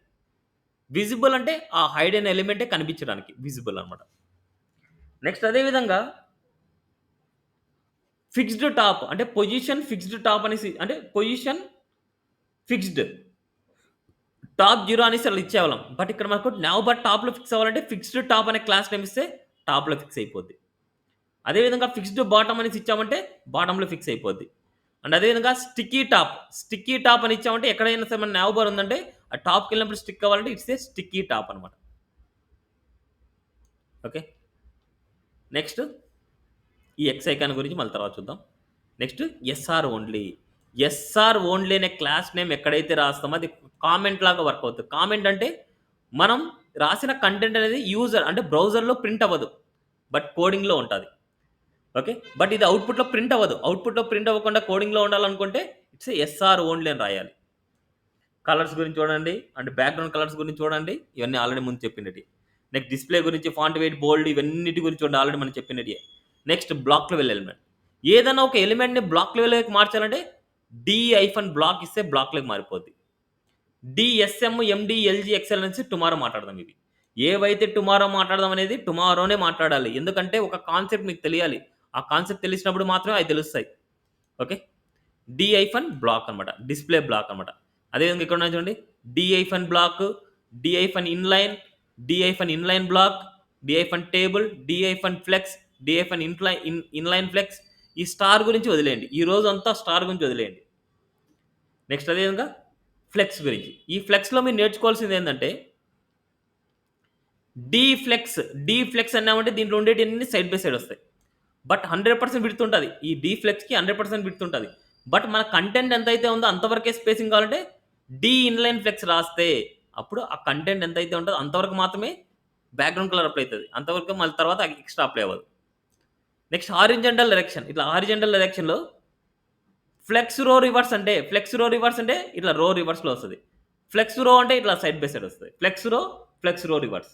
విజిబుల్ అంటే ఆ హైడ్ అయిన ఎలిమెంటే కనిపించడానికి విజిబుల్ అనమాట. నెక్స్ట్ అదే విధంగా ఫిక్స్డ్ టాప్ అంటే పొజిషన్ ఫిక్స్డ్ టాప్ అనేసి అంటే పొజిషన్ ఫిక్స్డ్. టాప్ 0 అనేసి అలా ఇచ్చేవాళ్ళం. బట్ ఇక్కడ మనకు నౌ బట్ టాప్‌లో ఫిక్స్ అవ్వాలంటే ఫిక్స్డ్ టాప్ అనే క్లాస్ నేమ్ ఇస్తే టాప్‌లో ఫిక్స్ అయిపోద్ది. అదే విధంగా ఫిక్స్డ్ బాటమ్ అనేసి ఇచ్చామంటే బాటమ్‌లో ఫిక్స్ అయిపోద్ది. అండ్ అదే విధంగా స్టిక్కీ టాప్ అని ఇచ్చామంటే ఎక్కడైనా సరే మన నావ్ బార్ ఉందంటే ఆ టాప్‌కెళ్ళినప్పుడు స్టిక్ అవ్వాలంటే ఇట్స్ ఏ స్టిక్కీ టాప్ అనమాట. ఓకే. నెక్స్ట్ ఈ ఎక్స్ ఐకాన్ గురించి మళ్ళీ తర్వాత చూద్దాం. Next SR only. SR only అనే క్లాస్ నేమ్ ఎక్కడైతే రాస్తామో అది కామెంట్ లాగా వర్క్ అవుతుంది. కామెంట్ అంటే మనం రాసిన కంటెంట్ అనేది యూజర్ అంటే బ్రౌజర్‌లో ప్రింట్ అవ్వదు. బట్ కోడింగ్‌లో ఉంటది. ఓకే. బట్ ఇది అవుట్‌పుట్‌లో ప్రింట్ అవ్వదు. అవుట్‌పుట్‌లో ప్రింట్ అవ్వకుండా కోడింగ్‌లో ఉండాలనుకుంటే ఇట్స్ ఎస్ఆర్ ఓన్లీ అని రాయాలి. కలర్స్ గురించి చూడండి. అండ్ బ్యాక్‌గ్రౌండ్ కలర్స్ గురించి చూడండి. ఇవన్నీ ఆల్రెడీ ముందు చెప్పినటియి. నెక్స్ట్ డిస్‌ప్లే గురించి ఫాంట్ వెయిట్, బోల్డ్ ఇవన్నిటి గురించి చూడండి. ఆల్రెడీ మనం చెప్పినటియే. Next block level element. ఏదైనా ఒక ఎలిమెంట్‌ని బ్లాక్ లెవెల్‌లోకి మార్చాలంటే -బ్లాక్ ఇస్తే బ్లాక్‌లోకి మారిపోద్ది. డిఎస్ఎం, ఎండి, ఎల్జీ, ఎక్సెల్ అనేసి టుమారో మాట్లాడదాం ఇవి. ఏవైతే టుమారో మాట్లాడదాం అనేది టుమారోనే మాట్లాడాలి. ఎందుకంటే ఒక కాన్సెప్ట్ మీకు తెలియాలి. ఆ కాన్సెప్ట్ తెలిసినప్పుడు మాత్రమే అవి తెలుస్తాయి. ఓకే. బ్లాక్ అనమాట. డిస్‌ప్లే బ్లాక్ అనమాట. అదేవిధంగా ఇక్కడ ఉన్నాయి చూడండి. Block, inline, inline block, table, flex, inline flex. ఈ స్టార్ గురించి వదిలేయండి. ఈ రోజంతా స్టార్ గురించి వదిలేయండి. నెక్స్ట్ అదేవిధంగా ఫ్లెక్స్ గురించి. ఈ ఫ్లెక్స్‌లో మీరు నేర్చుకోవాల్సింది ఏందంటే డీ ఫ్లెక్స్ అన్నామంటే దీంట్లో ఉండేటియన్నీ సైడ్ బై సైడ్ వస్తాయి. బట్ 100% విడ్త్ ఉంటది. ఈ డీ-ఫ్లెక్స్‌కి 100% విడ్త్ ఉంటది. బట్ మన కంటెంట్ ఎంతైతే ఉందో అంతవరకే స్పేసింగ్ కావాలంటే ఇన్‌లైన్ ఫ్లెక్స్ రాస్తే అప్పుడు ఆ కంటెంట్ ఎంతైతే ఉంటదో అంతవరకు మాత్రమే బ్యాక్‌గ్రౌండ్ కలర్ అప్లై అయితది. అంతవరకు మళ్ళీ తర్వాత ఎక్స్‌ట్రా అప్లై అవ్వదు. Next horizontal direction. ఇట్లా హారిజాంటల్ డైరెక్షన్‌లో ఫ్లెక్స్ రో రివర్స్ అంటే ఇట్లా రో రివర్స్‌లో వస్తది. ఫ్లెక్స్ రో అంటే ఇట్లా సైడ్ బై సైడ్ వస్తది. ఫ్లెక్స్ రో రివర్స్.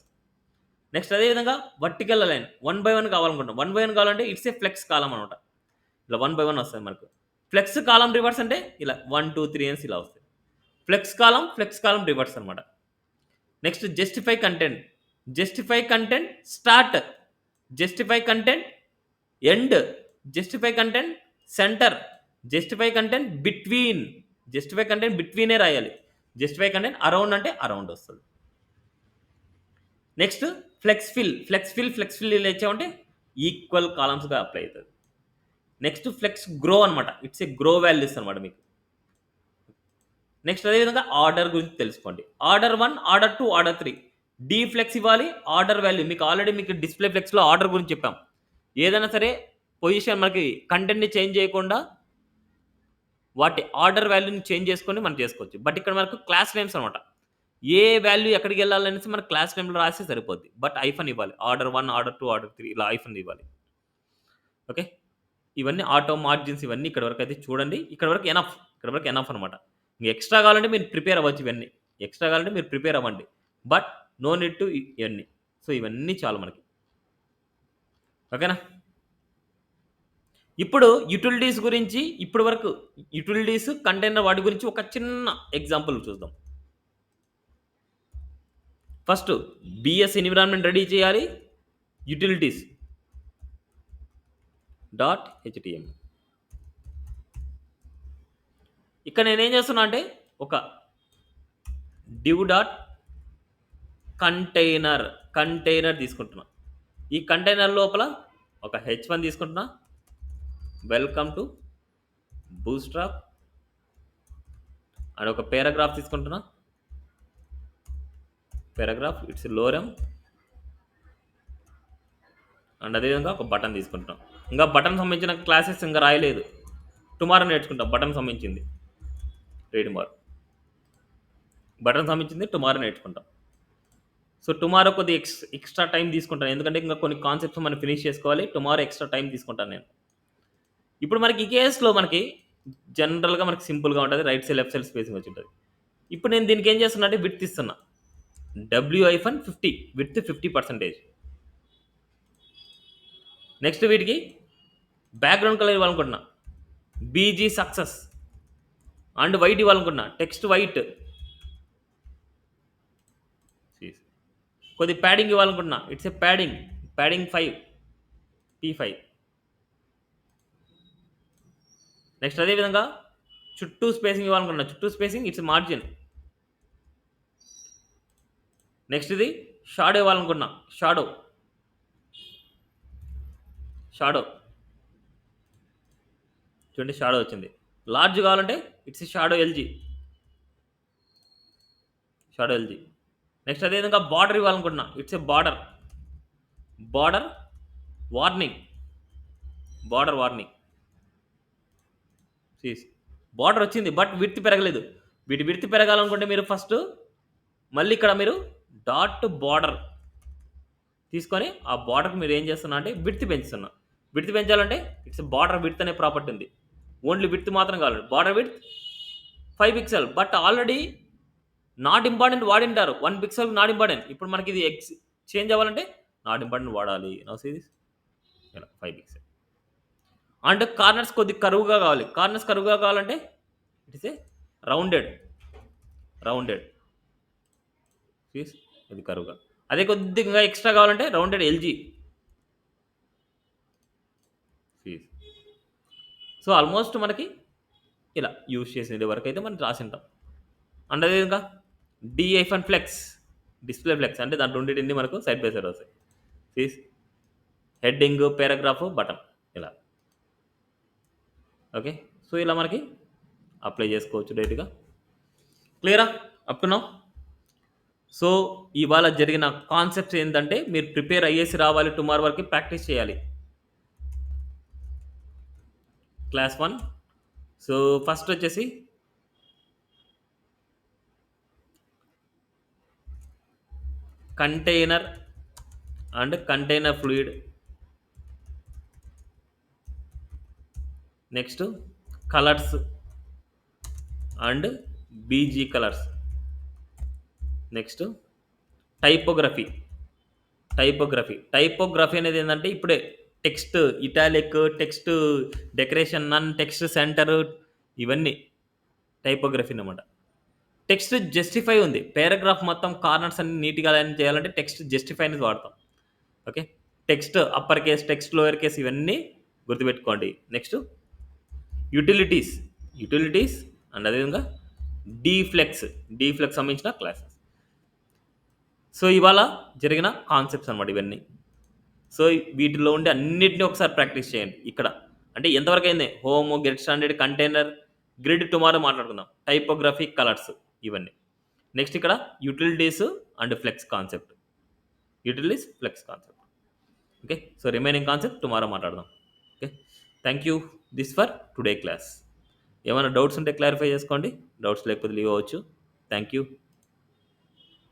నెక్స్ట్ అదే విధంగా వర్టికల్ అలైన్ 1 బై 1 కావాలనుకుంటాం. 1 బై 1 కావాలంటే ఇట్స్ ఏ ఫ్లెక్స్ కాలమ్ అనమాట. ఇలా 1 బై 1 వస్తది మనకు. ఫ్లెక్స్ కాలమ్ రివర్స్ అంటే ఇలా 1, 2, 3 అనేసి ఇలా వస్తాయి. ఫ్లెక్స్ కాలమ్ రివర్స్ అనమాట. Next justify content start, justify content end, justify content center, justify content బిట్వీనే రాయాలి. జస్టిఫై కంటెంట్ అరౌండ్ అంటే అరౌండ్ వస్తది. నెక్స్ట్ ఫ్లెక్స్ ఫిల్ ఇలా ఇచ్చామంటే ఈక్వల్ కాలమ్స్‌గా అప్లై అవుతది. నెక్స్ట్ ఫ్లెక్స్ గ్రో అనమాట. ఇట్స్ ఏ గ్రో వాల్యూస్ అనమాట మీకు. నెక్స్ట్ అదే విధంగా ఆర్డర్ గురించి తెలుసుకోండి. Order 1, order 2, order 3. ఫ్లెక్స్ ఇవ్వాలి. ఆర్డర్ వాల్యూ మీకు ఆల్రెడీ డిస్‌ప్లే ఫ్లెక్స్‌లో ఆర్డర్ గురించి చెప్పాం. ఏదైనా సరే పొజిషన్ మనకి కంటెంట్‌ని చేంజ్ చేయకుండా వాటి ఆర్డర్ వాల్యూని చేంజ్ చేసుకొని మనం చేసుకోవచ్చు. బట్ ఇక్కడ మనకు క్లాస్ నేమ్స్ అనమాట. ఏ వాల్యూ ఎక్కడికెళ్ళాలనేసి మన క్లాస్ నేమ్‌లో రాస్తే సరిపోద్ది. బట్ హైఫన్ ఇవ్వాలి. ఆర్డర్ 1, ఆర్డర్ 2, ఆర్డర్ 3 ఇలా హైఫన్ ఇవ్వాలి. ఓకే. ఇవన్నీ ఆటో మార్జిన్స్ ఇవన్నీ ఇక్కడ వరకు అయితే చూడండి. ఇక్కడ వరకు ఎనఫ్ అనమాట. మీకు ఎక్స్ట్రా కావాలంటే మీరు ప్రిపేర్ అవ్వచ్చు ఇవన్నీ. ఎక్స్ట్రా కావాలంటే మీరు ప్రిపేర్ అవ్వండి. బట్ నో నీడ్ టు ఇవన్నీ. సో ఇవన్నీ చాలు మనకి. ఓకేనా? ఇప్పుడు యుటిలిటీస్ గురించి ఇప్పటి వరకు యుటిలిటీస్, కంటైనర్ వాటి గురించి ఒక చిన్న ఎగ్జాంపుల్ చూద్దాం. ఫస్ట్ బిఎస్ ఎన్విరాన్మెంట్ రెడీ చేయాలి. Utilities .html. ఇక్కడ నేనేం చేస్తున్నా అంటే ఒక div డాట్ కంటైనర్ తీసుకుంటున్నా. ఈ కంటైనర్ లోపల ఒక h1 తీసుకుంటున్నా. వెల్కమ్ టు బూట్స్ట్రాప్ అండ్ ఒక పారాగ్రాఫ్ తీసుకుంటున్నా. పారాగ్రాఫ్ ఇట్స్ లోరెమ్ అండ్ అదేవిధంగా ఒక బటన్ తీసుకుంటాం. ఇంకా బటన్ సంబంధించిన క్లాసెస్ ఇంకా రాయలేదు. టుమారో నేర్చుకుంటాం. బటన్ సంబంధించింది రీడ్ మోర్. బటన్ సంబంధించింది టుమారో నేర్చుకుంటాం. సో టుమారో కొద్ది ఎక్స్ట్రా టైం తీసుకుంటాను. ఎందుకంటే ఇంకా కొన్ని కాన్సెప్ట్స్ మనం ఫినిష్ చేసుకోవాలి. టుమారో ఎక్స్ట్రా టైం తీసుకుంటాను నేను. ఇప్పుడు మనకి ఈ కేసులో మనకి జనరల్గా మనకి సింపుల్గా ఉంటుంది. Right side left side spacing వచ్చి ఉంటుంది. ఇప్పుడు నేను దీనికి ఏం చేస్తున్నా అంటే విడ్త్ ఇస్తున్నా. W-50 width 50%. నెక్స్ట్ వీటికి బ్యాక్గ్రౌండ్ కలర్ ఇవ్వాలనుకుంటున్నా. బీజీ సక్సెస్ అండ్ వైట్ ఇవ్వాలనుకుంటున్నా. Text white. కొద్ది ప్యాడింగ్ ఇవ్వాలనుకుంటున్నా. It's a padding 5 P5. Next అదేవిధంగా చుట్టూ స్పేసింగ్ ఇవ్వాలనుకుంటున్నా. చుట్టూ స్పేసింగ్ ఇట్స్ మార్జిన్. నెక్స్ట్ ఇది షాడో ఇవ్వాలనుకున్నా. షాడో చూడండి, షాడో వచ్చింది. లార్జ్ కావాలంటే ఇట్స్ షాడో ఎల్జీ. నెక్స్ట్ అదేవిధంగా బార్డర్ ఇవ్వాలనుకుంటున్నా. It's a border warning. Border వచ్చింది బట్ విడ్త్ పెరగలేదు. వీటి విడ్త్ పెరగాలనుకుంటే మీరు ఫస్ట్ మళ్ళీ ఇక్కడ మీరు డాట్ బార్డర్ తీసుకొని ఆ బార్డర్కి మీరు ఏం చేస్తున్నా అంటే విడ్త్ పెంచుతున్నా. విడ్త్ పెంచాలంటే ఇట్స్ బార్డర్ విడ్త్ అనే ప్రాపర్టీ ఉంది. ఓన్లీ విడ్త్ మాత్రం కావాలి. Border width 5 pixel. But already not important వాడింటారు. 1 పిక్సెల్ నాట్ ఇంపార్టెంట్. ఇప్పుడు మనకి ఇది చేంజ్ అవ్వాలంటే నాట్ ఇంపార్టెంట్ వాడాలి. నౌ సీ దిస్ ఇలా 5 పిక్సెల్. అండ్ కార్నర్స్ కొద్ది కరువుగా కావాలి. కార్నర్స్ కరువుగా కావాలంటే ఇట్ ఇస్ ఏ రౌండెడ్. ఇది కరువుగా. అదే కొద్దిగా ఎక్స్ట్రా కావాలంటే రౌండెడ్ ఎల్జీ. సో ఆల్మోస్ట్ మనకి ఇలా యూజ్ చేసిన వరకు అయితే మనం రాసింటాం. అండ్ అదేవిధంగా D-ఫ్లెక్స్ డిస్ప్లే ఫ్లెక్స్ అంటే దాంట్లో ఉండేటివి మనకు సైడ్ బై సైడ్ వస్తాయి. హెడ్డింగ్, పారాగ్రాఫ్, బటన్ ఇలా. ఓకే, సో ఇలా మనకి అప్లై చేసుకోవచ్చు డైరెక్ట్గా. క్లియరా అప్ టు నౌ? సో ఇవాళ జరిగిన కాన్సెప్ట్స్ ఏంటంటే మీరు ప్రిపేర్ అయ్యేసి రావాలి. టుమారో వరకు ప్రాక్టీస్ చేయాలి. క్లాస్ 1. సో ఫస్ట్ వచ్చేసి container and container fluid. Next colours and BG colours. Next typography అనేది ఏంటంటే ఇప్పుడే text italic, text decoration, none, text centre, ఇవన్నీ టైపోగ్రఫీ అన్నమాట. టెక్స్ట్ జస్టిఫై ఉంది. పారాగ్రాఫ్ మొత్తం కార్నర్స్ అన్ని నీట్గా అలైన్ చేయాలంటే టెక్స్ట్ జస్టిఫై అనేది వాడతాం. Okay, text upper case, text lower case, ఇవన్నీ గుర్తుపెట్టుకోండి. నెక్స్ట్ యూటిలిటీస్ అండ్ అదేవిధంగా డీఫ్లెక్స్ సంబంధించిన క్లాసెస్. సో ఇవాళ జరిగిన కాన్సెప్ట్స్ అనమాట ఇవన్నీ. సో వీటిలో ఉండే అన్నిటిని ఒకసారి ప్రాక్టీస్ చేయండి. ఇక్కడ అంటే ఎంతవరకు అయింది? Home, get standard, container, grid tomorrow మాట్లాడుకుందాం. టైపోగ్రఫీ, కలర్స్, ఇవన్నీ. నెక్స్ట్ ఇక్కడ utilities and flex concept. Okay, so remaining concept tomorrow మాట్లాడదాం. Okay, thank you. This for today class. ఏమైనా డౌట్స్ ఉంటే క్లారిఫై చేసుకోండి. డౌట్స్ లేకపోతే లీవ్ అవ్వచ్చు. Thank you.